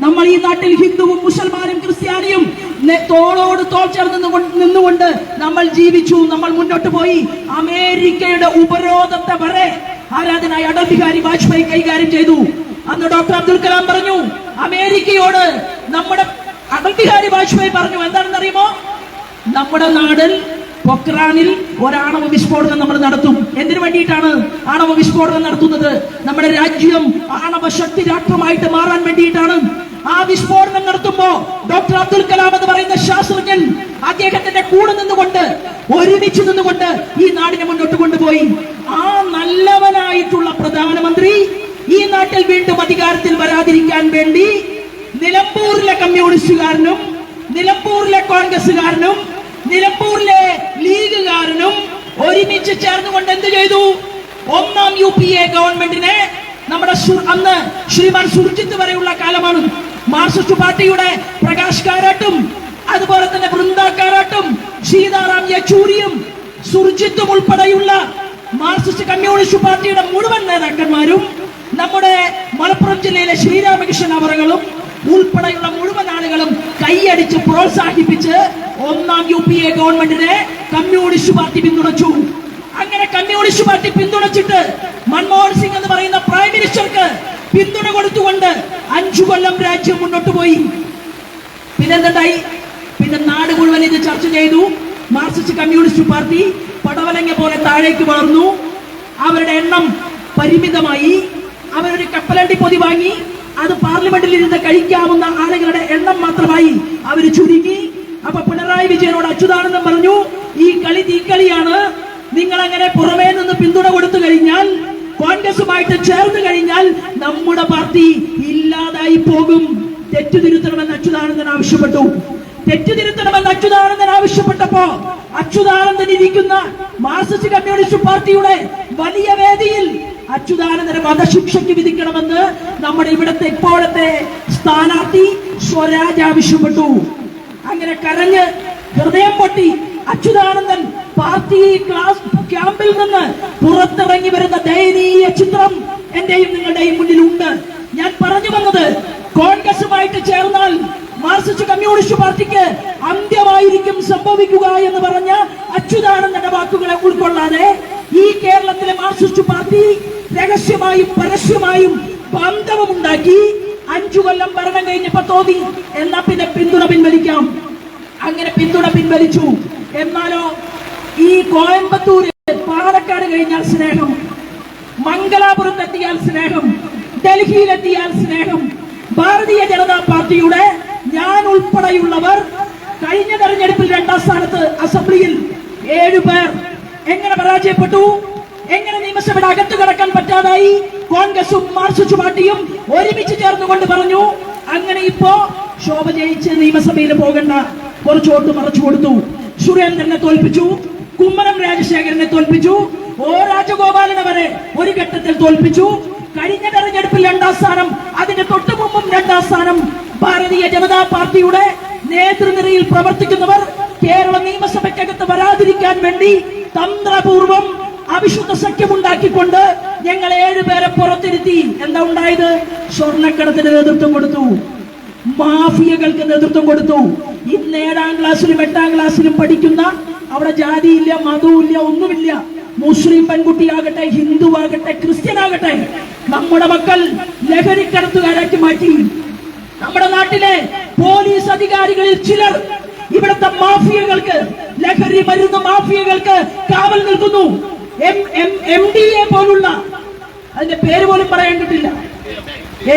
നമ്മൾ ഈ നാട്ടിൽ ഹിന്ദുവും മുസൽമാനും ക്രിസ്ത്യാനിയും തോളോട് തോൾ ചേർന്ന് നിന്നുകൊണ്ട് നമ്മൾ ജീവിച്ചു, നമ്മൾ മുന്നോട്ട് പോയി. അമേരിക്കയുടെ ഉപരോധത്തെ വരെ ആരാധനായ അടൽ ബിഹാരി വാജ്പേയി കൈകാര്യം ചെയ്തു. അന്ന് ഡോക്ടർ അബ്ദുൽ കലാം പറഞ്ഞു അമേരിക്കയോട്, നമ്മുടെ അടൽ ബിഹാരി വാജ്പേയി പറഞ്ഞു എന്താണെന്നറിയുമോ? നമ്മുടെ നാടിൽ പൊക്രാനിൽ ഒരാണവ വിസ്ഫോടനം നമ്മൾ നടത്തും. എന്തിനു വേണ്ടിയിട്ടാണ് ആണവ വിസ്ഫോടനം നടത്തുന്നത്? നമ്മുടെ രാജ്യം ആണവ ശക്തി രാഷ്ട്രമായിട്ട് മാറാൻ വേണ്ടിയിട്ടാണ്. ആ വിസ്ഫോടനം നടത്തുമ്പോ ഡോക്ടർ അബ്ദുൽ കലാം എന്ന് പറയുന്ന ശാസ്ത്രജ്ഞൻ അദ്ദേഹത്തിന്റെ കൂടെ നിന്നുകൊണ്ട്, ഒരുമിച്ച് നിന്നുകൊണ്ട് ഈ നാടിനെ മുന്നോട്ട് കൊണ്ടുപോയി. ആ നല്ലവനായിട്ടുള്ള പ്രധാനമന്ത്രി ഈ നാട്ടിൽ വീണ്ടും അധികാരത്തിൽ വരാതിരിക്കാൻ വേണ്ടി നിലമ്പൂരിലെ കമ്മ്യൂണിസ്റ്റുകാരനും നിലമ്പൂരിലെ കോൺഗ്രസുകാരനും നിലമ്പൂരിലെ ലീഗുകാരനും ഒരുമിച്ച് ചേർന്നുകൊണ്ട് എന്ത് ചെയ്തു? ഒന്നാം UPA ഗവൺമെന്റിനെ, നമ്മുടെ അന്ന് ശ്രീമാൻ സുർജിത്ത് വരെയുള്ള കാലമാണ്, മാർക്സിസ്റ്റ് പാർട്ടിയുടെ പ്രകാശ് കാരാട്ടും അതുപോലെ തന്നെ വൃന്ദ കാരാട്ടും സീതാറാം യെച്ചൂരിയും സുർജിത്തും ഉൾപ്പെടെയുള്ള മാർക്സിസ്റ്റ് കമ്മ്യൂണിസ്റ്റ് പാർട്ടിയുടെ മുഴുവൻ നേതാക്കന്മാരും, നമ്മുടെ മലപ്പുറം ജില്ലയിലെ ശ്രീരാമകൃഷ്ണൻ അവറുകളും ഉൾപ്പെടെയുള്ള മുഴുവൻ ആളുകളും കൈയടിച്ച് പ്രോത്സാഹിപ്പിച്ച് ഒന്നാം UPA ഗവൺമെന്റിനെ കമ്മ്യൂണിസ്റ്റ് പാർട്ടി പിന്തുണച്ചു. അങ്ങനെ കമ്മ്യൂണിസ്റ്റ് പാർട്ടി പിന്തുണച്ചിട്ട് മൻമോഹൻ സിംഗ് എന്ന് പറയുന്ന പ്രൈം മിനിസ്റ്റർക്ക് പിന്തുണ കൊടുത്തുകൊണ്ട് 5 കൊല്ലം രാജ്യം മുന്നോട്ട് പോയി. പിന്നെന്തായി? പിന്നെ നാട് മുഴുവൻ ഇത് ചർച്ച ചെയ്തു. മാർക്സിസ്റ്റ് കമ്മ്യൂണിസ്റ്റ് പാർട്ടി പടവലങ്ങ പോലെ താഴേക്ക് വളർന്നു. അവരുടെ എണ്ണം പരിമിതമായി. അവരൊരു കപ്പലണ്ടി പൊതി വാങ്ങി, അത് പാർലമെന്റിൽ ഇരുന്ന് കഴിക്കാവുന്ന ആളുകളുടെ എണ്ണം മാത്രമായി അവർ ചുരുങ്ങി. അപ്പൊ പിണറായി വിജയനോട് അച്യുതാനന്ദൻ പറഞ്ഞു, ഈ കളി തീക്കളിയാണ്, നിങ്ങൾ അങ്ങനെ പുറമേ നിന്ന് പിന്തുണ കൊടുത്തു കഴിഞ്ഞാൽ, കോൺഗ്രസുമായിട്ട് ചേർന്ന് കഴിഞ്ഞാൽ നമ്മുടെ പാർട്ടി ഇല്ലാതായി പോകും. തെറ്റുതിരുത്തണമെന്ന് അച്യുതാനന്ദൻ ആവശ്യപ്പെട്ടു. തെറ്റുതിരുത്തണമെന്ന് അച്യുതാനന്ദൻ ആവശ്യപ്പെട്ടപ്പോ അച്യുതാനന്ദൻ ഇരിക്കുന്ന മാർക്സിസ്റ്റ് കമ്മ്യൂണിസ്റ്റ് പാർട്ടിയുടെ വലിയ വേദിയിൽ അച്യുതാനന്ദനെ വധശിക്ഷയ്ക്ക് വിധിക്കണമെന്ന് നമ്മുടെ ഇവിടുത്തെ ഇപ്പോഴത്തെ സ്ഥാനാർത്ഥി സ്വരാജ് ആവശ്യപ്പെട്ടു. അങ്ങനെ കരഞ്ഞ് ഹൃദയം പൊട്ടി അച്യുതാനന്ദൻ പാർട്ടി ക്യാമ്പിൽ നിന്ന് പുറത്തിറങ്ങി വരുന്ന ദയനീയ ചിത്രം എന്റെയും നിങ്ങളുടെയും മുന്നിലുണ്ട്. ഞാൻ പറഞ്ഞു വന്നത്, കോൺഗ്രസുമായിട്ട് ചേർന്നാൽ മാർക്സിസ്റ്റ് കമ്മ്യൂണിസ്റ്റ് പാർട്ടിക്ക് അന്ത്യമായിരിക്കും സംഭവിക്കുക എന്ന് പറഞ്ഞ അച്യുതാനന്ദന്റെ വാക്കുകളെ ഉൾക്കൊള്ളാതെ ഈ കേരളത്തിലെ മാർക്സിസ്റ്റ് പാർട്ടി രഹസ്യമായും പരസ്യമായും ബന്ധവുമുണ്ടാക്കി 5 കൊല്ലം ഭരണം കഴിഞ്ഞപ്പോ തോന്നി എന്നാ പിന്നെ പിന്തുണ പിൻവലിക്കാം. അങ്ങനെ പിന്തുണ പിൻവലിച്ചു. എന്നാലോ ഈ കോയമ്പത്തൂര് പാലക്കാട് കഴിഞ്ഞാൽ സ്നേഹം, മംഗലാപുരത്തെത്തിയാൽ സ്നേഹം, ഡൽഹിയിലെത്തിയാൽ സ്നേഹം. ഭാരതീയ ജനതാ പാർട്ടിയുടെ ഞാൻ ഉൾപ്പെടെയുള്ളവർ കഴിഞ്ഞ തെരഞ്ഞെടുപ്പിൽ 2ാം സ്ഥാനത്ത്, അസംബ്ലിയിൽ 7 പേർ. എങ്ങനെ പരാജയപ്പെട്ടു? എങ്ങനെ നിയമസഭയുടെ അകത്ത് കടക്കാൻ പറ്റാതായി? കോൺഗ്രസും മാർക്സിസ്റ്റ് പാർട്ടിയും ഒരുമിച്ച് ചേർന്നുകൊണ്ട് പറഞ്ഞു അങ്ങനെ ഇപ്പോ ശോഭ ജയിച്ച് നിയമസഭയിൽ പോകണ്ട, കുറച്ച് വോട്ട് മറച്ചു കൊടുത്തു. സുരേന്ദ്രനെ തോൽപ്പിച്ചു, കുമ്മനം രാജശേഖരനെ തോൽപ്പിച്ചു, ഒ രാജഗോപാലനെ വരെ ഒരു ഘട്ടത്തിൽ തോൽപ്പിച്ചു. കഴിഞ്ഞ തെരഞ്ഞെടുപ്പിൽ 2ാം സ്ഥാനം, അതിന്റെ തൊട്ടു മുമ്പും 2ാം സ്ഥാനം. ഭാരതീയ ജനതാ പാർട്ടിയുടെ നേതൃനിരയിൽ പ്രവർത്തിക്കുന്നവർ കേരള നിയമസഭയ്ക്കകത്ത് വരാതിരിക്കാൻ വേണ്ടി തന്ത്രപൂർവം അവിശുദ്ധ സഖ്യമുണ്ടാക്കിക്കൊണ്ട് ഞങ്ങൾ 7 പേരെ പുറത്തിരുത്തി. എന്താ ഉണ്ടായത്? സ്വർണ്ണക്കടത്തിന് നേതൃത്വം കൊടുത്തു, മാഫിയകൾക്ക് നേതൃത്വം കൊടുത്തു. ഇന്ന് 7ാം ക്ലാസ്സിലും 8ാം ക്ലാസ്സിലും പഠിക്കുന്ന, അവിടെ ജാതിയില്ല, മതവുമില്ല, ഒന്നുമില്ല. മുസ്ലിം പെൺകുട്ടിയാകട്ടെ, ഹിന്ദുവാകട്ടെ, ക്രിസ്ത്യനാകട്ടെ, നമ്മുടെ മക്കൾ ലഹരിക്കടത്തുകാരാക്കി മാറ്റി. നമ്മുടെ നാട്ടിലെ പോലീസ് അധികാരികളിൽ ചിലർ ഇവിടുത്തെ മാഫിയകൾക്ക്, ലഹരി മരുന്ന് മാഫിയകൾക്ക് കാവൽ നിൽക്കുന്നു. MDA പോലുള്ള, അതിന്റെ പേര് പോലും പറയാൻ കിട്ടില്ല,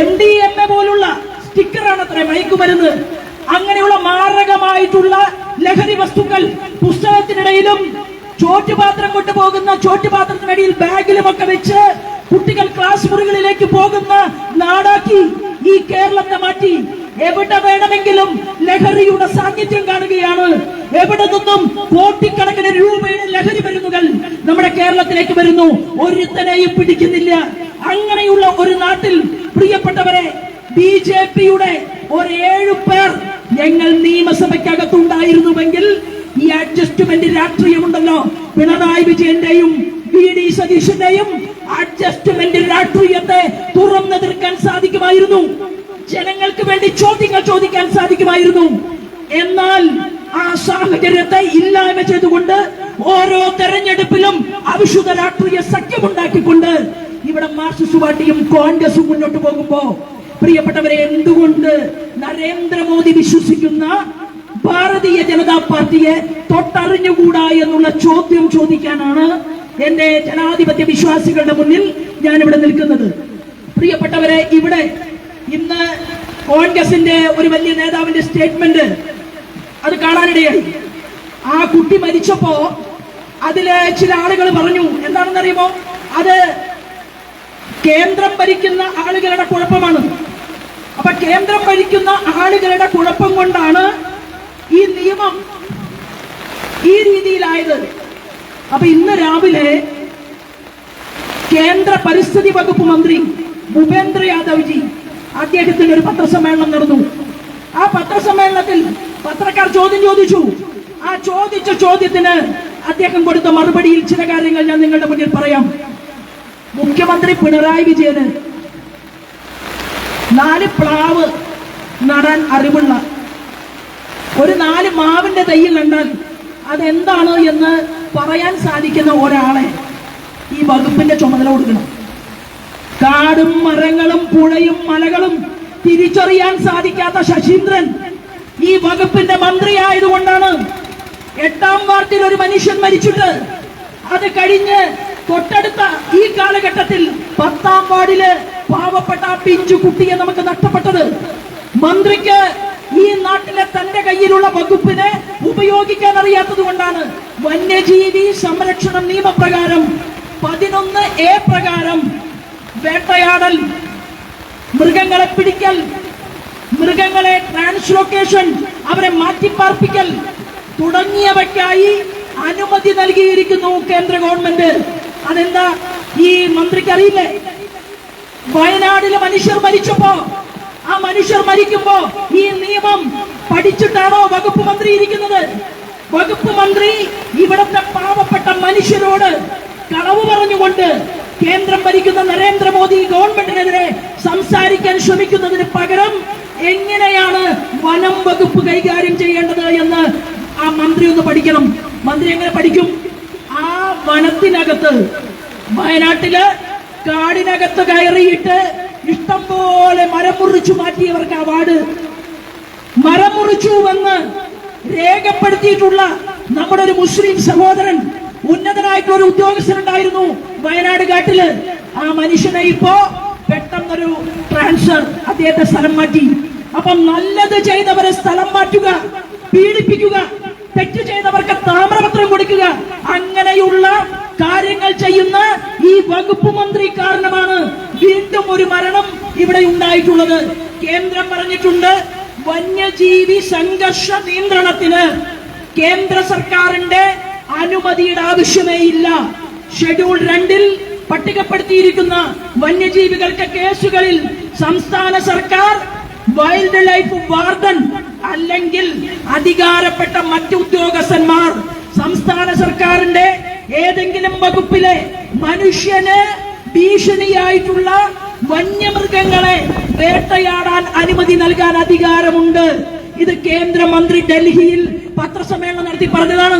MDMA പോലുള്ള സ്റ്റിക്കറാണ് അത്ര മയക്കുമരുന്ന്. അങ്ങനെയുള്ള മാരകമായിട്ടുള്ള ലഹരി വസ്തുക്കൾ പുസ്തകത്തിനിടയിലും ചോറ്റുപാത്രം കൊണ്ടുപോകുന്ന ചോറ്റുപാത്രത്തിനിടയിൽ ബാഗിലുമൊക്കെ വെച്ച് കുട്ടികൾ ക്ലാസ് മുറികളിലേക്ക് പോകുന്ന നാടാക്കി ഈ കേരളത്തെ മാറ്റി. എവിടെ വേണമെങ്കിലും ലഹരിയുടെ സാന്നിധ്യം കാണുകയാണ്. എവിടെ നിന്നും കോടിക്കണക്കിന് രൂപയുടെ ലഹരി മരുന്നുകൾ നമ്മുടെ കേരളത്തിലേക്ക് വരുന്നു, ഒരുത്തനെയും പിടിക്കുന്നില്ല. അങ്ങനെയുള്ള ഒരു നാട്ടിൽ പ്രിയപ്പെട്ടവരെ, BJPയുടെ ഒരു 7 പേർ ഞങ്ങൾ നിയമസഭയ്ക്കകത്തുണ്ടായിരുന്നുവെങ്കിൽ ഈ അഡ്ജസ്റ്റ്മെന്റ് രാഷ്ട്രീയമുണ്ടല്ലോ, പിണറായി വിജയന്റെയും VD സതീശന്റെയും അഡ്ജസ്റ്റ്മെന്റ് രാഷ്ട്രീയത്തെ തുറന്നെതിർക്കാൻ സാധിക്കുമായിരുന്നു. ജനങ്ങൾക്ക് വേണ്ടി ചോദ്യങ്ങൾ ചോദിക്കാൻ സാധിക്കുമായിരുന്നു. എന്നാൽ ആ സാഹചര്യത്തെ ഇല്ലായ്മ ചെയ്തുകൊണ്ട് ഓരോ തെരഞ്ഞെടുപ്പിലും അവിശുദ്ധ രാഷ്ട്രീയ സഖ്യമുണ്ടാക്കിക്കൊണ്ട് ഇവിടെ മാർക്സിസ്റ്റ് പാർട്ടിയും കോൺഗ്രസും മുന്നോട്ട് പോകുമ്പോ, പ്രിയപ്പെട്ടവരെ, എന്തുകൊണ്ട് നരേന്ദ്രമോദി വിശ്വസിക്കുന്ന ഭാരതീയ ജനതാ പാർട്ടിയെ തൊട്ടറിഞ്ഞുകൂടാ എന്നുള്ള ചോദ്യം ചോദിക്കാനാണ് എന്റെ ജനാധിപത്യ വിശ്വാസികളുടെ മുന്നിൽ ഞാനിവിടെ നിൽക്കുന്നത്. പ്രിയപ്പെട്ടവരെ, ഇവിടെ ഇന്ന് കോൺഗ്രസിന്റെ ഒരു വലിയ നേതാവിന്റെ സ്റ്റേറ്റ്മെന്റ് അത് കാണാനിടയായി. ആ കുട്ടി മരിച്ചപ്പോ അതില് ചില ആളുകൾ പറഞ്ഞു, എന്താണെന്നറിയുമോ, അത് കേന്ദ്രം ഭരിക്കുന്ന ആളുകളുടെ കുഴപ്പമാണ്. അപ്പൊ കേന്ദ്രം ഭരിക്കുന്ന ആളുകളുടെ കുഴപ്പം കൊണ്ടാണ് ഈ നിയമം ഈ രീതിയിലായത്. അപ്പൊ ഇന്ന് രാവിലെ കേന്ദ്ര പരിസ്ഥിതി വകുപ്പ് മന്ത്രി ഭൂപേന്ദ്ര യാദവ്ജി, അദ്ദേഹത്തിന്റെ ഒരു പത്രസമ്മേളനം നടന്നു. ആ പത്രസമ്മേളനത്തിൽ പത്രക്കാർ ചോദ്യം ചോദിച്ചു. ആ ചോദിച്ച ചോദ്യത്തിന് അദ്ദേഹം കൊടുത്ത മറുപടിയിൽ ചില കാര്യങ്ങൾ ഞാൻ നിങ്ങളുടെ മുന്നിൽ പറയാം. മുഖ്യമന്ത്രി പിണറായി വിജയന് 4 പ്ലാവ് നടാൻ അറിവുള്ള ഒരു 4 മാവിന്റെ തൈയിൽ കണ്ടാൽ അതെന്താണ് എന്ന് പറയാൻ സാധിക്കുന്ന ഒരാളെ ഈ വകുപ്പിന്റെ ചുമതല കൊടുക്കണം. കാടും മരങ്ങളും പുഴയും മലകളും തിരിച്ചറിയാൻ സാധിക്കാത്ത ശശീന്ദ്രൻ ഈ വകുപ്പിന്റെ മന്ത്രിയായതുകൊണ്ടാണ് 8ാം വാർഡിൽ ഒരു മനുഷ്യൻ മരിച്ചിട്ട് അത് കഴിഞ്ഞ് തൊട്ടടുത്ത ഈ കാലഘട്ടത്തിൽ 10ാം വാർഡില് പാവപ്പെട്ട പിഞ്ചു കുട്ടിയെ നമുക്ക് നഷ്ടപ്പെട്ടത്. മന്ത്രിക്ക് ഈ നാട്ടിലെ തന്റെ കയ്യിലുള്ള വകുപ്പിനെ ഉപയോഗിക്കാൻ അറിയാത്തത് കൊണ്ടാണ് വന്യജീവി സംരക്ഷണ നിയമപ്രകാരം 11A പ്രകാരം വേട്ടയാടൽ, മൃഗങ്ങളെ പിടിക്കൽ, മൃഗങ്ങളെ ട്രാൻസ്ലോക്കേഷൻ, അവരെ മാറ്റിപ്പാർപ്പിക്കൽ തുടങ്ങിയവയ്ക്കായി അനുമതി നൽകിയിരിക്കുന്നു കേന്ദ്ര ഗവൺമെന്റ്. അതെന്താ ഈ മന്ത്രിക്ക് അറിയില്ലേ? വയനാടിലെ മനുഷ്യർ മരിച്ചപ്പോ, ആ മനുഷ്യർ മരിക്കുമ്പോ ഈ നിയമം പഠിച്ചിട്ടാണോ വകുപ്പ് മന്ത്രി ഇരിക്കുന്നത്? വകുപ്പ് മന്ത്രി ഇവിടുത്തെ പാവപ്പെട്ട മനുഷ്യരോട് കളവ് പറഞ്ഞുകൊണ്ട് കേന്ദ്രം ഭരിക്കുന്ന നരേന്ദ്രമോദി ഗവൺമെന്റിനെതിരെ സംസാരിക്കാൻ ശ്രമിക്കുന്നതിന് പകരം എങ്ങനെയാണ് വനം വകുപ്പ് കൈകാര്യം ചെയ്യേണ്ടത് എന്ന് ആ മന്ത്രി ഒന്ന് പഠിക്കണം. മന്ത്രി എങ്ങനെ പഠിക്കും? ആ വനത്തിനകത്ത്, വയനാട്ടില് കാടിനകത്ത് കയറിയിട്ട് ഇഷ്ടം പോലെ മരം മുറിച്ചു മാറ്റിയവർക്ക് അവാർഡ്. മരം മുറിച്ചുവെന്ന് രേഖപ്പെടുത്തിയിട്ടുള്ള നമ്മുടെ ഒരു മുസ്ലിം സഹോദരൻ, ഉന്നതനായിട്ടുള്ള ഒരു ഉദ്യോഗസ്ഥനുണ്ടായിരുന്നു വയനാട് ഘാട്ടില്. ആ മനുഷ്യനെ ഇപ്പോ പെട്ടെന്നൊരു ട്രാൻസ്ഫർ, അദ്ദേഹത്തെ സ്ഥലം മാറ്റി. അപ്പം നല്ലത് ചെയ്തവരെ സ്ഥലം മാറ്റുക, പീഡിപ്പിക്കുക, തെറ്റ് ചെയ്തവർക്ക് താമ്രപത്രം കൊടുക്കുക, അങ്ങനെയുള്ള കാര്യങ്ങൾ ചെയ്യുന്ന ഈ വകുപ്പ് മന്ത്രി കാരണമാണ് വീണ്ടും ഒരു മരണം ഇവിടെ ഉണ്ടായിട്ടുള്ളത്. കേന്ദ്രം പറഞ്ഞിട്ടുണ്ട് വന്യജീവി സംഘർഷ നിയന്ത്രണത്തിന് കേന്ദ്ര സർക്കാരിന്റെ അനുമതിയുടെ ആവശ്യമേ ഇല്ല. ഷെഡ്യൂൾ 2-ൽ പട്ടികപ്പെടുത്തിയിരിക്കുന്ന വന്യജീവികൾക്ക് കേസുകളിൽ സംസ്ഥാന സർക്കാർ, വൈൽഡ് ലൈഫ് വാർഡൻ അല്ലെങ്കിൽ അധികാരപ്പെട്ട മറ്റു ഉദ്യോഗസ്ഥന്മാർ സംസ്ഥാന സർക്കാരിന്റെ ഏതെങ്കിലും വകുപ്പിലെ മനുഷ്യന് ഭീഷണിയായിട്ടുള്ള വന്യമൃഗങ്ങളെ വേട്ടയാടാൻ അനുമതി നൽകാൻ അധികാരമുണ്ട്. ഇത് കേന്ദ്രമന്ത്രി ഡൽഹിയിൽ പത്രസമ്മേളനം നടത്തി പറഞ്ഞതാണ്.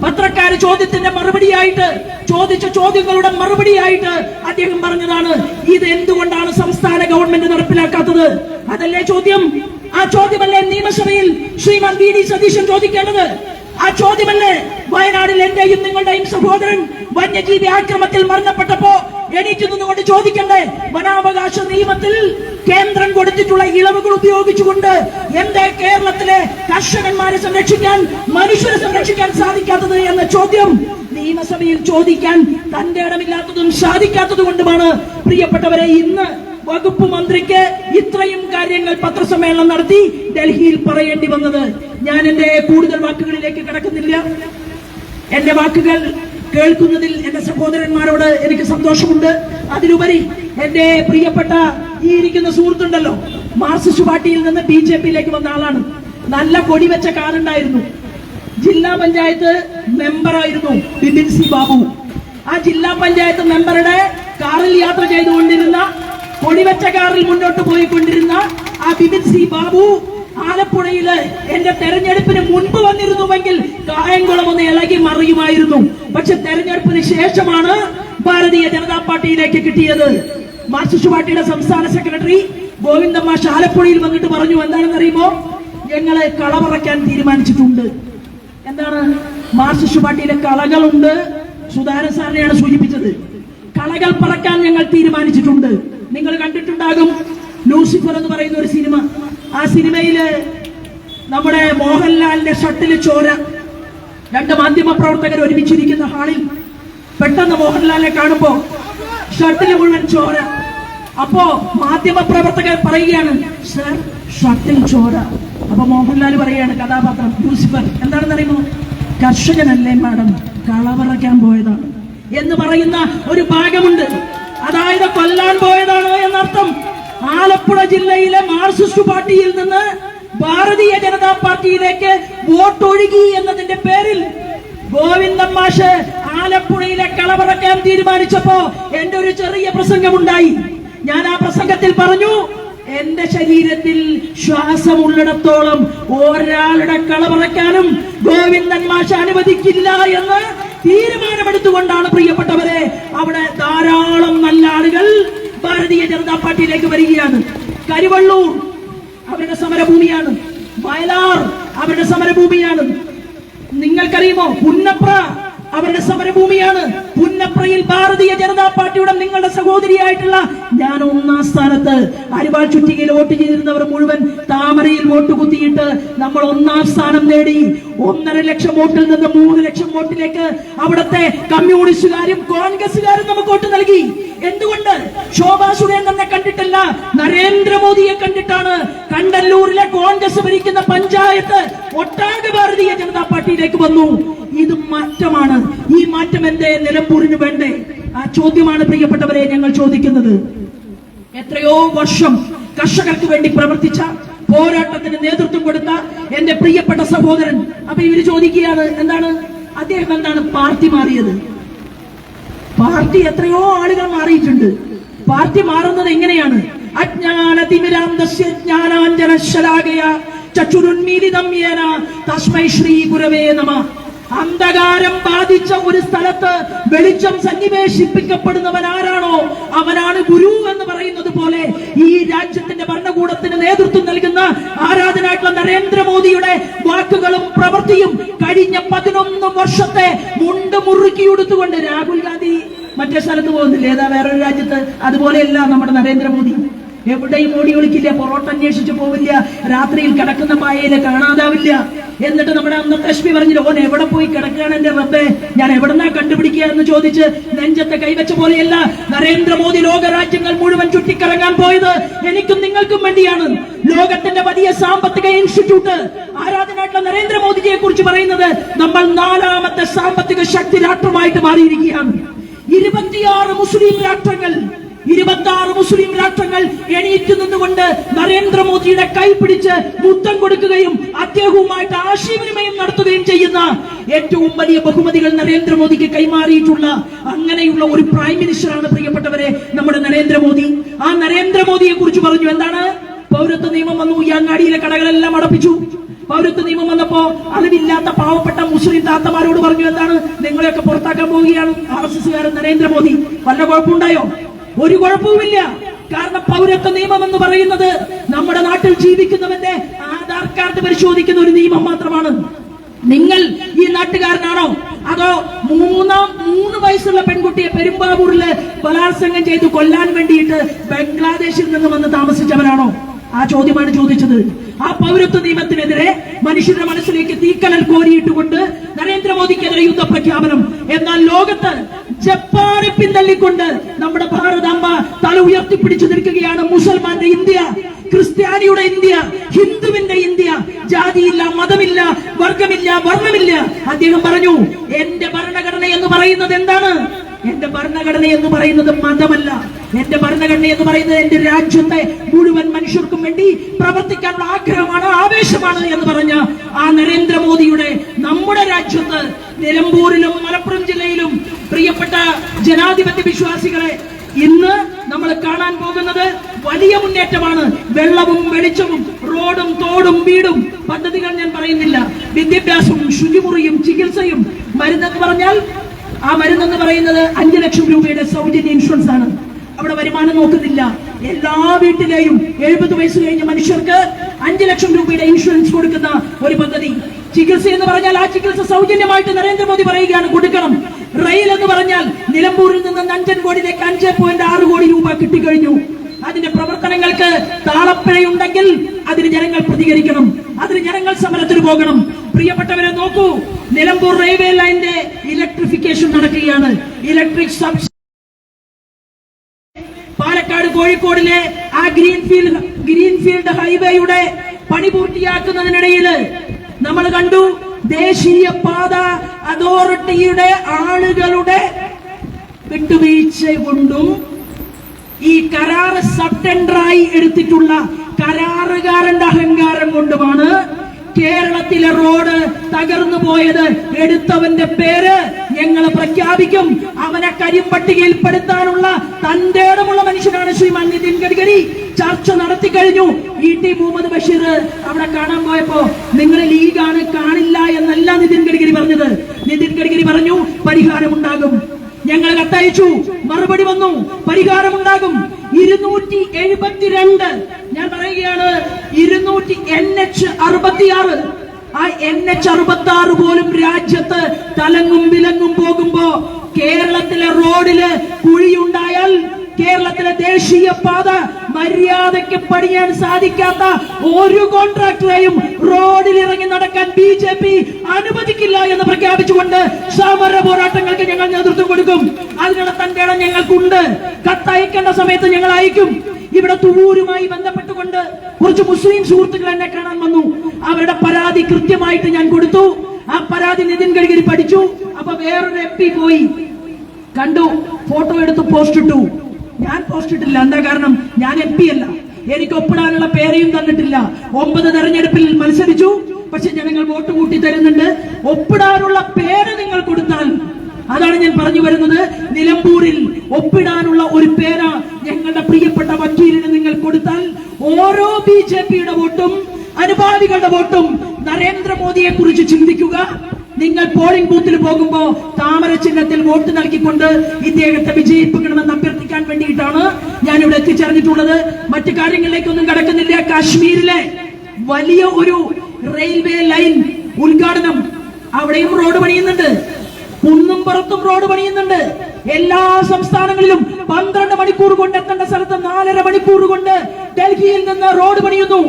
പത്രക്കാര് ചോദ്യത്തിന്റെ മറുപടിയായിട്ട്, ചോദിച്ച ചോദ്യങ്ങളുടെ മറുപടിയായിട്ട് അദ്ദേഹം പറഞ്ഞതാണ്. ഇത് എന്തുകൊണ്ടാണ് സംസ്ഥാന ഗവൺമെന്റ് നടപ്പിലാക്കാത്തത്? അതല്ലേ ചോദ്യം? ആ ചോദ്യമല്ലേ നിയമസഭയിൽ ശ്രീമാൻ വി ഡി സതീശൻ ചോദിക്കേണ്ടത്? ആ ചോദ്യമല്ലേ വയനാടിൽ എന്റെയും നിങ്ങളുടെയും സഹോദരൻ വന്യജീവി ആക്രമണത്തിൽ മരണപ്പെട്ടപ്പോ എണീറ്റ് നിന്നുകൊണ്ട് ചോദിക്കണ്ടേ? വനാവകാശ നിയമത്തിൽ കേന്ദ്രം കൊടുത്തിട്ടുള്ള ഇളവുകൾ ഉപയോഗിച്ചുകൊണ്ട് എന്തേ കേരളത്തിലെ കർഷകന്മാരെ സംരക്ഷിക്കാൻ, മനുഷ്യരെ സംരക്ഷിക്കാൻ സാധിക്കാത്തത് എന്ന ചോദ്യം നിയമസഭയിൽ ചോദിക്കാൻ തന്റെ ഇടമില്ലാത്തതും സാധിക്കാത്തത് കൊണ്ടുമാണ് പ്രിയപ്പെട്ടവരെ ഇന്ന് വകുപ്പ് മന്ത്രിക്ക് ഇത്രയും കാര്യങ്ങൾ പത്രസമ്മേളനം നടത്തി ഡൽഹിയിൽ പറയേണ്ടി വന്നത്. ഞാൻ എന്റെ കൂടുതൽ വാക്കുകളിലേക്ക് കടക്കുന്നില്ല. എന്റെ വാക്കുകൾ കേൾക്കുന്നതിൽ എന്റെ സഹോദരന്മാരോട് എനിക്ക് സന്തോഷമുണ്ട്. അതിലുപരി എന്റെ പ്രിയപ്പെട്ട ഈ ഇരിക്കുന്ന സുഹൃത്തുണ്ടല്ലോ, മാർക്സിസ്റ്റ് പാർട്ടിയിൽ നിന്ന് BJPയിലേക്ക് വന്ന ആളാണ്. നല്ല കൊടിവെച്ച കാലുണ്ടായിരുന്നു. ജില്ലാ പഞ്ചായത്ത് മെമ്പറായിരുന്നു ബിപിൻ സി ബാബു. ആ ജില്ലാ പഞ്ചായത്ത് മെമ്പറുടെ കാറിൽ യാത്ര ചെയ്തുകൊണ്ടിരുന്ന, കൊടിവെച്ച കാറിൽ മുന്നോട്ട് പോയിക്കൊണ്ടിരുന്ന ആ ബിപിൻ സി ബാബു ആലപ്പുഴയില് എന്റെ തെരഞ്ഞെടുപ്പിന് മുൻപ് വന്നിരുന്നുവെങ്കിൽ കായംകുളം ഒന്ന് ഇളകി മറിയുമായിരുന്നു. പക്ഷെ തെരഞ്ഞെടുപ്പിന് ശേഷമാണ് ഭാരതീയ ജനതാ പാർട്ടിയിലേക്ക് കിട്ടിയത്. മാർക്സിസ്റ്റ് പാർട്ടിയുടെ സംസ്ഥാന സെക്രട്ടറി ഗോവിന്ദൻ മാഷ് ആലപ്പുഴയിൽ വന്നിട്ട് പറഞ്ഞു, എന്താണെന്ന് അറിയുമോ, ഞങ്ങളെ കളപറയ്ക്കാൻ തീരുമാനിച്ചിട്ടുണ്ട്. എന്താണ്? മാർക്സിസ്റ്റ് പാർട്ടിയിലെ കളകളുണ്ട്. സുധാകരൻ സാറിനെയാണ് സൂചിപ്പിച്ചത്. കളകൾ പറക്കാൻ ഞങ്ങൾ തീരുമാനിച്ചിട്ടുണ്ട്. നിങ്ങൾ കണ്ടിട്ടുണ്ടാകും ലൂസിഫർ എന്ന് പറയുന്ന ഒരു സിനിമ. ആ സിനിമയില് നമ്മുടെ മോഹൻലാലിന്റെ ഷട്ടില് ചോര. 2 മാധ്യമ പ്രവർത്തകർ ഒരുമിച്ചിരിക്കുന്ന ഹാളിൽ പെട്ടെന്ന് മോഹൻലാലിനെ കാണുമ്പോ ഷട്ടില് മുഴുവൻ ചോര. അപ്പോ മാധ്യമ പ്രവർത്തകർ പറയുകയാണ്, സർ ഷട്ടിൽ ചോര. അപ്പൊ മോഹൻലാൽ പറയാണ്, കഥാപാത്രം ലൂസിഫർ, എന്താണെന്ന് അറിയുമോ, കർഷകനല്ലേ മാഡം, കളവറയ്ക്കാൻ പോയതാണ് എന്ന് പറയുന്ന ഒരു ഭാഗമുണ്ട്. അതായത് കൊല്ലാൻ പോയതാണ് എന്നർത്ഥം. ആലപ്പുഴ ജില്ലയിലെ മാർക്സിസ്റ്റ് പാർട്ടിയിൽ നിന്ന് ഭാരതീയ ജനതാ പാർട്ടിയിലേക്ക് വോട്ടൊഴുകി എന്നതിന്റെ പേരിൽ ഗോവിന്ദൻ മാഷ് ആലപ്പുഴയിലെ കളപറക്കാൻ തീരുമാനിച്ചപ്പോ എന്റെ ഒരു ചെറിയ പ്രസംഗമുണ്ടായി. ഞാൻ ആ പ്രസംഗത്തിൽ പറഞ്ഞു, എന്റെ ശരീരത്തിൽ ശ്വാസമുള്ളിടത്തോളം ഒരാളുടെ കളപറക്കാനും ഗോവിന്ദൻ മാഷ് അനുവദിക്കില്ല എന്ന് തീരുമാനമെടുത്തുകൊണ്ടാണ് പ്രിയപ്പെട്ടവരെ അവിടെ ധാരാളം നല്ല ആളുകൾ ഭാരതീയ ജനതാ പാർട്ടിയിലേക്ക് വരികയാണ്. കരിവള്ളൂർ അവരുടെ സമരഭൂമിയാണ്. വയലാർ അവരുടെ സമരഭൂമിയാണ്. നിങ്ങൾക്കറിയുമോ, പുന്നപ്ര അവരുടെ സമരഭൂമിയാണ്. പുന്നപ്രയിൽ ഭാരതീയ ജനതാ പാർട്ടിയുടെ നിങ്ങളുടെ സഹോദരിയായിട്ടുള്ള ഞാൻ 1-ാം സ്ഥാനത്ത്. അരിവാൾ ചുറ്റികയിൽ വോട്ട് ചെയ്തിരുന്നവർ മുഴുവൻ താമരയിൽ വോട്ട് കുത്തിയിട്ട് നമ്മൾ 1-ാം സ്ഥാനം നേടി. 1.5 ലക്ഷം വോട്ടിൽ നിന്ന് 3 ലക്ഷം വോട്ടിലേക്ക് അവിടുത്തെ കമ്മ്യൂണിസ്റ്റുകാരും കോൺഗ്രസുകാരും നമുക്ക് വോട്ട് നൽകി. എന്തുകൊണ്ട്? ശോഭാ സുരേന്ദ്രനെ കണ്ടിട്ടല്ല, നരേന്ദ്രമോദിയെ കണ്ടിട്ടാണ്. കണ്ടല്ലൂരിലെ കോൺഗ്രസ് ഭരിക്കുന്ന പഞ്ചായത്ത് ഒട്ടാകെ ഭാരതീയ ജനതാ പാർട്ടിയിലേക്ക് വന്നു. ഇത് മാറ്റമാണ്. ഈ മാറ്റം എന്തേ നിലമ്പൂരിന് വേണ്ടേ? ആ ചോദ്യമാണ് പ്രിയപ്പെട്ടവരെ ഞങ്ങൾ ചോദിക്കുന്നത്. എത്രയോ വർഷം കർഷകർക്ക് വേണ്ടി പ്രവർത്തിച്ച, പോരാട്ടത്തിന് നേതൃത്വം കൊടുത്ത എന്റെ പ്രിയപ്പെട്ട സഹോദരൻ. അപ്പൊ ഇവര് ചോദിക്കുകയാണ്, എന്താണ് അദ്ദേഹം എന്താണ് പാർട്ടി മാറിയത്? പാർട്ടി എത്രയോ ആളുകൾ മാറിയിട്ടുണ്ട്. പാർട്ടി മാറുന്നത് എങ്ങനെയാണ്? അജ്ഞാനതിമിരാന്തസ്യ ജ്ഞാനാഞ്ജനശലാകയ ചക്ഷുരുന്മീലിതം യേന തസ്മൈ ശ്രീ ഗുരവേ നമഃ. അന്ധകാരം ബാധിച്ച ഒരു സ്ഥലത്ത് വെളിച്ചം സന്നിവേശിപ്പിക്കപ്പെടുന്നവൻ ആരാണോ അവനാണ് ഗുരു എന്ന് പറയുന്നത് പോലെ ഈ രാജ്യത്തിന്റെ ഭരണകൂടത്തിന് നേതൃത്വം നൽകുന്ന ആരാധനായിട്ടുള്ള നരേന്ദ്രമോദിയുടെ വാക്കുകളും പ്രവൃത്തിയും കഴിഞ്ഞ 11 വർഷത്തെ മുണ്ട് മുറുക്കിയെടുത്തുകൊണ്ട് രാഹുൽ ഗാന്ധി മറ്റേ സ്ഥലത്ത് പോകുന്നില്ല, ഏതാ വേറൊരു രാജ്യത്ത്, അതുപോലെയല്ല നമ്മുടെ നരേന്ദ്രമോദി. എവിടെയും ഓടി ഒളിക്കില്ല, പൊറോട്ട അന്വേഷിച്ചു പോവില്ല, രാത്രിയിൽ കിടക്കുന്ന പായയില് കാണാതാവില്ല. എന്നിട്ട് നമ്മുടെ അന്നത്തെ എസ്പി പറഞ്ഞില്ല, ഓൻ എവിടെ പോയി കിടക്കുകയാണ് എന്റെ റബ്ബേ, ഞാൻ എവിടെന്നാ കണ്ടുപിടിക്കുക എന്ന് ചോദിച്ച് നെഞ്ചത്തെ കൈവച്ച പോലെയല്ല നരേന്ദ്രമോദി ലോകരാജ്യങ്ങൾ മുഴുവൻ ചുറ്റിക്കറങ്ങാൻ പോയത് എനിക്കും നിങ്ങൾക്കും വേണ്ടിയാണ്. ലോകത്തിന്റെ വലിയ സാമ്പത്തിക ഇൻസ്റ്റിറ്റ്യൂട്ട് ആരാധനായിട്ടുള്ള നരേന്ദ്രമോദിജിയെ കുറിച്ച് പറയുന്നത് നമ്മൾ 4ാമത്തെ സാമ്പത്തിക ശക്തി രാഷ്ട്രമായിട്ട് മാറിയിരിക്കുകയാണ്. 26 മുസ്ലിം രാഷ്ട്രങ്ങൾ എണീറ്റ് നിന്നുകൊണ്ട് നരേന്ദ്രമോദിയുടെ കൈ പിടിച്ച് മുത്തം കൊടുക്കുകയും അദ്ദേഹവുമായിട്ട് ആശയവിനിമയം നടത്തുകയും ചെയ്യുന്ന ഏറ്റവും വലിയ ബഹുമതികൾ നരേന്ദ്രമോദിക്ക് കൈമാറിയിട്ടുള്ള അങ്ങനെയുള്ള ഒരു പ്രൈം മിനിസ്റ്ററാണ് പ്രിയപ്പെട്ടവരെ നമ്മുടെ നരേന്ദ്രമോദി. ആ നരേന്ദ്രമോദിയെ കുറിച്ച് പറഞ്ഞു, എന്താണ് പൗരത്വ നിയമം വന്നു, ഈ അങ്ങാടിയിലെ കടകളെല്ലാം അടപ്പിച്ചു. പൗരത്വ നിയമം വന്നപ്പോ അറിവില്ലാത്ത പാവപ്പെട്ട മുസ്ലിം താത്തമാരോട് പറഞ്ഞു, എന്താണ് നിങ്ങളെയൊക്കെ പുറത്താക്കാൻ പോവുകയാണ് RSSകാരൻ നരേന്ദ്രമോദി. വല്ല കുഴപ്പമുണ്ടായോ? ഒരു കുഴപ്പവുമില്ല. കാരണം പൗരത്വ നിയമം എന്ന് പറയുന്നത് നമ്മുടെ നാട്ടിൽ ജീവിക്കുന്നവന്റെ ആധാർ കാർഡ് പരിശോധിക്കുന്ന ഒരു നിയമം മാത്രമാണ്. നിങ്ങൾ ഈ നാട്ടുകാരനാണോ അതോ 3 വയസ്സുള്ള പെൺകുട്ടിയെ പെരുമ്പാവൂരില് ബലാത്സംഗം ചെയ്ത് കൊല്ലാൻ വേണ്ടിയിട്ട് ബംഗ്ലാദേശിൽ നിന്ന് വന്ന് താമസിച്ചവരാണോ? ആ ചോദ്യമാണ് ചോദിച്ചത്. ആ പൗരത്വ നിയമത്തിനെതിരെ മനുഷ്യരുടെ മനസ്സിലേക്ക് തീക്കനൽ കോരിയിട്ടുകൊണ്ട് നരേന്ദ്രമോദിക്കെതിരെ യുദ്ധപ്രഖ്യാപനം. എന്നാൽ ലോകത്ത് ജപ്പാനെ പിന്തള്ളിക്കൊണ്ട് നമ്മുടെ ഭാരതാംബ തല ഉയർത്തിപ്പിടിച്ചു നിൽക്കുകയാണ്. മുസൽമാന്റെ ഇന്ത്യ, ക്രിസ്ത്യാനിയുടെ ഇന്ത്യ, ഹിന്ദുവിന്റെ ഇന്ത്യ, ജാതിയില്ല, മതമില്ല, വർഗമില്ല, വർണ്ണമില്ല. അദ്ദേഹം പറഞ്ഞു, എന്റെ ഭരണഘടന എന്ന് പറയുന്നത് എന്താണ്? എന്റെ ഭരണഘടന എന്ന് പറയുന്നത് മതമല്ല, എന്റെ ഭരണഘടന എന്ന് പറയുന്നത് എന്റെ രാജ്യത്തെ മുഴുവൻ മനുഷ്യർക്കും വേണ്ടി പ്രവർത്തിക്കാനുള്ള ആഗ്രഹമാണ്, ആവേശമാണ് എന്ന് പറഞ്ഞ ആ നരേന്ദ്രമോദിയുടെ നമ്മുടെ രാജ്യത്ത് നിലമ്പൂരിലും മലപ്പുറം ജില്ലയിലും പ്രിയപ്പെട്ട ജനാധിപത്യ വിശ്വാസികളെ ഇന്ന് നമ്മൾ കാണാൻ പോകുന്നത് വലിയ മുന്നേറ്റമാണ്. വെള്ളവും വെളിച്ചവും റോഡും തോടും വീടും പദ്ധതികൾ ഞാൻ പറയുന്നില്ല, വിദ്യാഭ്യാസവും ശുചിമുറിയും ചികിത്സയും മരുന്നെന്ന് പറഞ്ഞാൽ ആ മരുന്നെന്ന് പറയുന്നത് 5 ലക്ഷം രൂപയുടെ സൗജന്യ ഇൻഷുറൻസ് ആണ്. അവിടെ വരുമാനം നോക്കുന്നില്ല. എല്ലാ വീട്ടിലെയും 70 വയസ്സ് കഴിഞ്ഞ മനുഷ്യർക്ക് 5 ലക്ഷം രൂപയുടെ ഇൻഷുറൻസ് കൊടുക്കുന്ന ഒരു പദ്ധതി. ചികിത്സ എന്ന് പറഞ്ഞാൽ ആ ചികിത്സ സൗജന്യമായിട്ട് നരേന്ദ്രമോദി പറയുകയാണ് കൊടുക്കണം. റെയിൽ എന്ന് പറഞ്ഞാൽ നിലമ്പൂരിൽ നിന്ന് നഞ്ചൻകോടിലേക്ക് 5.6 കോടി രൂപ കിട്ടിക്കഴിഞ്ഞു. അതിന്റെ പ്രവർത്തനങ്ങൾക്ക് താളപ്പിഴയുണ്ടെങ്കിൽ അതിന് ജനങ്ങൾ പ്രതികരിക്കണം, അതിന് ജനങ്ങൾ സമരത്തിന് പോകണം. പ്രിയപ്പെട്ടവരെ നോക്കൂ, നിലമ്പൂർ റെയിൽവേ ലൈനിന്റെ ഇലക്ട്രിഫിക്കേഷൻ നടക്കുകയാണ്. ഇലക്ട്രിക് സബ് പാലക്കാട് കോഴിക്കോടിലെ ആ ഗ്രീൻഫീൽഡ് ഹൈവേയുടെ പണി പൂർത്തിയാക്കുന്നതിനിടയിൽ നമ്മൾ കണ്ടു ദേശീയ പാത അതോറിറ്റിയുടെ ആളുകളുടെ വിട്ടുവീഴ്ച കൊണ്ടും ഈ കരാർ സബ് ടെൻഡറായി എടുത്തിട്ടുള്ള കരാറുകാരന്റെ അഹങ്കാരം കൊണ്ടുമാണ് കേരളത്തിലെ റോഡ് തകർന്നു പോയത്. എടുത്തവന്റെ പേര് ഞങ്ങൾ പ്രഖ്യാപിക്കും. അവനെ കരിമ്പട്ടികയിൽപ്പെടുത്താനുള്ള തന്റെ ഇടമുള്ള മനുഷ്യനാണ് ശ്രീമാൻ നിതിൻ ഗഡ്കരി. ചർച്ച നടത്തി കഴിഞ്ഞു. ET മുഹമ്മദ് ബഷീർ അവിടെ കാണാൻ പോയപ്പോ നിങ്ങൾ ലീഗാണ് കാണില്ല എന്നല്ല നിതിൻ ഗഡ്കരി പറഞ്ഞത്. നിതിൻ ഗഡ്കരി പറഞ്ഞു പരിഹാരമുണ്ടാകും. ഞങ്ങൾ കത്തയച്ചു, മറുപടി വന്നു, പരിഹാരമുണ്ടാകും. 272 ഞാൻ പറയുകയാണ്, NH66 ആ NH66 പോലും രാജ്യത്ത് തലങ്ങും വിലങ്ങും പോകുമ്പോ കേരളത്തിലെ റോഡില് കുഴിയുണ്ടായാൽ കേരളത്തിലെ ദേശീയ പാത മര്യാദയ്ക്ക് പണിയാൻ സാധിക്കാത്ത ഒരു കോൺട്രാക്ടറെയും റോഡിൽ ഇറങ്ങി നടക്കാൻ BJP അനുവദിക്കില്ല എന്ന് പ്രഖ്യാപിച്ചുകൊണ്ട് സമര പോരാട്ടങ്ങൾക്ക് ഞങ്ങൾ നേതൃത്വം കൊടുക്കും. അതിനുള്ള തന്റെ ഇടം ഞങ്ങൾക്കുണ്ട്. കത്തയക്കേണ്ട സമയത്ത് ഞങ്ങൾ അയക്കും. ഇവിടെ തുവൂരുമായി ബന്ധപ്പെട്ടുകൊണ്ട് കുറച്ച് മുസ്ലിം സുഹൃത്തുക്കൾ എന്നെ കാണാൻ വന്നു. അവരുടെ പരാതി കൃത്യമായിട്ട് ഞാൻ കൊടുത്തു. ആ പരാതി നിതിൻ ഗഡ്കരി പഠിച്ചു. അപ്പൊ വേറൊരു MP പോയി കണ്ടു, ഫോട്ടോ എടുത്ത് പോസ്റ്റ് ഇട്ടു. ഞാൻ പോസ്റ്റ് ഇട്ടില്ല. എന്താ കാരണം? ഞാൻ MP അല്ല, എനിക്ക് ഒപ്പിടാനുള്ള പേരെയും തന്നിട്ടില്ല. 9 തെരഞ്ഞെടുപ്പിൽ മത്സരിച്ചു, പക്ഷെ ജനങ്ങൾ വോട്ട് കൂട്ടി തരുന്നുണ്ട്. ഒപ്പിടാനുള്ള പേര് നിങ്ങൾ കൊടുത്താൽ, അതാണ് ഞാൻ പറഞ്ഞു വരുന്നത്, നിലമ്പൂരിൽ ഒപ്പിടാനുള്ള ഒരു പേര് ഞങ്ങളുടെ പ്രിയപ്പെട്ട വക്കീലിന് നിങ്ങൾ കൊടുത്താൽ ഓരോ BJPയുടെ വോട്ടും അനുഭാവികളുടെ വോട്ടും നരേന്ദ്രമോദിയെ കുറിച്ച് ചിന്തിക്കുക. നിങ്ങൾ പോളിംഗ് ബൂത്തിൽ പോകുമ്പോ താമര ചിഹ്നത്തിൽ വോട്ട് നൽകിക്കൊണ്ട് ഇദ്ദേഹത്തെ വിജയിപ്പിക്കണമെന്ന് അഭ്യർത്ഥിക്കാൻ വേണ്ടിയിട്ടാണ് ഞാൻ ഇവിടെ എത്തിച്ചേർന്നിട്ടുള്ളത്. മറ്റു കാര്യങ്ങളിലേക്കൊന്നും കടക്കുന്നില്ല. കാശ്മീരിലെ വലിയ ഒരു റെയിൽവേ ലൈൻ ഉദ്ഘാടനം, അവിടെയും റോഡ് പണിയുന്നുണ്ട്, കുന്നും പുറത്തും റോഡ് പണിയുന്നുണ്ട്. എല്ലാ സംസ്ഥാനങ്ങളിലും 12 മണിക്കൂർ കൊണ്ട് എത്തേണ്ട സ്ഥലത്ത് 4.5 മണിക്കൂർ കൊണ്ട് ഡൽഹിയിൽ നിന്ന് റോഡ് പണിയുന്നു.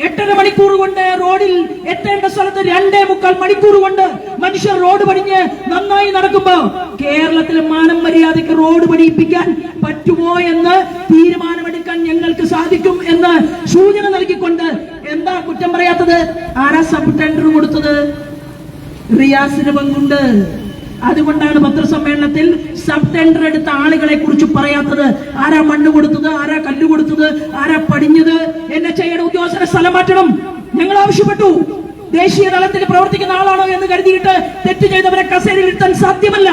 8.5 മണിക്കൂർ കൊണ്ട് റോഡിൽ എത്തേണ്ട സ്ഥലത്ത് 2.25 മണിക്കൂർ കൊണ്ട് മനുഷ്യർ റോഡ് പണിഞ്ഞ് നന്നായി നടക്കുമ്പോ കേരളത്തിൽ മാനം മര്യാദയ്ക്ക് റോഡ് പണിയിപ്പിക്കാൻ പറ്റുമോ എന്ന് തീരുമാനമെടുക്കാൻ ഞങ്ങൾക്ക് സാധിക്കും എന്ന് സൂചന നൽകിക്കൊണ്ട് എന്താ കുറ്റം പറയാത്തത്? ആരാ സബ് ടെൻഡർ കൊടുത്തത്? റിയാസിന് പങ്കുണ്ട്. അതുകൊണ്ടാണ് പത്രസമ്മേളനത്തിൽ സബ് ടെൻഡർ എടുത്ത ആളുകളെ കുറിച്ച് പറയാത്തത്. ആരാ മണ്ണ് കൊടുത്തത്, ആരാ കല്ല് കൊടുത്തത്, ആരാ പടിഞ്ഞത്? NHAയുടെ ഉദ്യോഗസ്ഥരെ സ്ഥലം മാറ്റണം ഞങ്ങൾ ആവശ്യപ്പെട്ടു. ദേശീയ തലത്തിൽ പ്രവർത്തിക്കുന്ന ആളാണോ എന്ന് കരുതിയിട്ട് തെറ്റ് ചെയ്തവരെ കസേരയിൽ ഇരുത്താൻ സാധ്യമല്ല.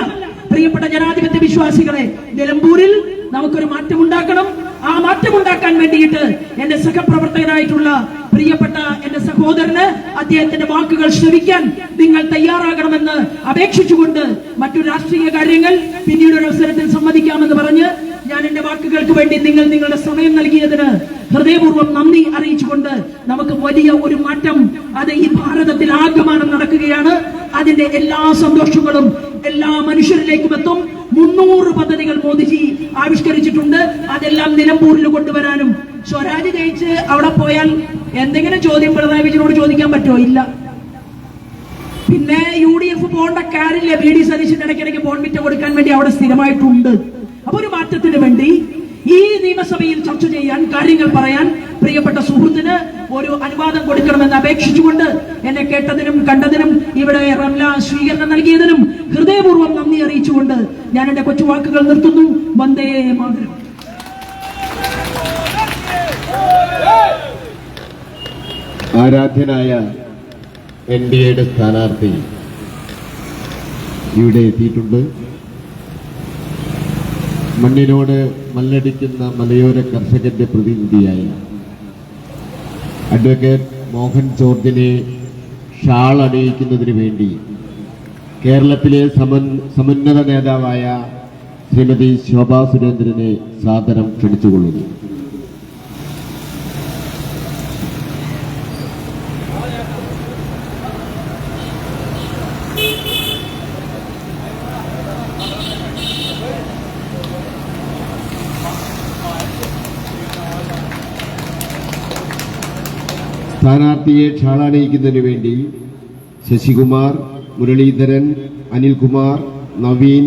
പ്രിയപ്പെട്ട ജനാധിപത്യ വിശ്വാസികളെ, നിലമ്പൂരിൽ നമുക്കൊരു മാറ്റമുണ്ടാക്കണം. ആ മാറ്റമുണ്ടാക്കാൻ വേണ്ടിയിട്ട് എന്റെ സഹപ്രവർത്തകനായിട്ടുള്ള പ്രിയപ്പെട്ട എന്റെ സഹോദരന് അദ്ദേഹത്തിന്റെ വാക്കുകൾ ശ്രവിക്കാൻ നിങ്ങൾ തയ്യാറാകണമെന്ന് അപേക്ഷിച്ചുകൊണ്ട് മറ്റു രാഷ്ട്രീയ കാര്യങ്ങൾ പിന്നീട് ഒരു അവസരത്തിൽ സമ്മതിക്കാമെന്ന് പറഞ്ഞ് ഞാൻ എന്റെ വാക്കുകൾക്ക് വേണ്ടി നിങ്ങളുടെ സമയം നൽകിയതിന് ഹൃദയപൂർവ്വം നന്ദി അറിയിച്ചുകൊണ്ട് നമുക്ക് വലിയ ഒരു മാറ്റം അത് ഈ ഭാരതത്തിൽ ആകമാനം നടക്കുകയാണ്. അതിന്റെ എല്ലാ സന്തോഷങ്ങളും എല്ലാ മനുഷ്യരിലേക്കും എത്തും. 300 പദ്ധതികൾ മോദിജി ആവിഷ്കരിച്ചിട്ടുണ്ട്. അതെല്ലാം നിലമ്പൂരിൽ കൊണ്ടുവരാനും സ്വരാജ് ജയിച്ച് അവിടെ പോയാൽ എന്തെങ്കിലും ചോദ്യം പിണറായി വിജയനോട് ചോദിക്കാൻ പറ്റുമോ? ഇല്ല. പിന്നെ UDF പോകേണ്ട കാര്യമില്ല. VD സതീശന്റെ ഇടയ്ക്കിടയ്ക്ക് ബോൺവിറ്റ കൊടുക്കാൻ വേണ്ടി അവിടെ സ്ഥിരമായിട്ടുണ്ട്. അപ്പൊ ഒരു മാറ്റത്തിന് വേണ്ടി ഈ നിയമസഭയിൽ ചർച്ച ചെയ്യാൻ, കാര്യങ്ങൾ പറയാൻ പ്രിയപ്പെട്ട സുഹൃത്തിന് ഒരു അനുവാദം കൊടുക്കണമെന്ന് അപേക്ഷിച്ചുകൊണ്ട് എന്നെ കേട്ടതിനും കണ്ടതിനും ഇവിടെ റംല സ്വീകരണം നൽകിയതിനും ഹൃദയപൂർവ്വം നന്ദി അറിയിച്ചുകൊണ്ട് ഞാൻ എന്റെ കൊച്ചുവാക്കുകൾ നിർത്തുന്നു. വന്ദേ മാതരം. ആരാധ്യനായ NDAയുടെ സ്ഥാനാർത്ഥി ഇവിടെ എത്തിയിട്ടുണ്ട്. മണ്ണിനോട് മല്ലടിക്കുന്ന മലയോര കർഷകന്റെ പ്രതിനിധിയായ അഡ്വക്കേറ്റ് മോഹൻ ജോർജിനെ ഷാൾ അണിയിക്കുന്നതിന് വേണ്ടി കേരളത്തിലെ സമുന്നത നേതാവായ ശ്രീമതി ശോഭാ സുരേന്ദ്രനെ സാദരം ക്ഷണിച്ചുകൊള്ളുന്നു. സ്ഥാനാർത്ഥിയെ ഷാളണിയിക്കുന്നതിന് വേണ്ടി ശശികുമാർ, മുരളീധരൻ, അനിൽകുമാർ, നവീൻ,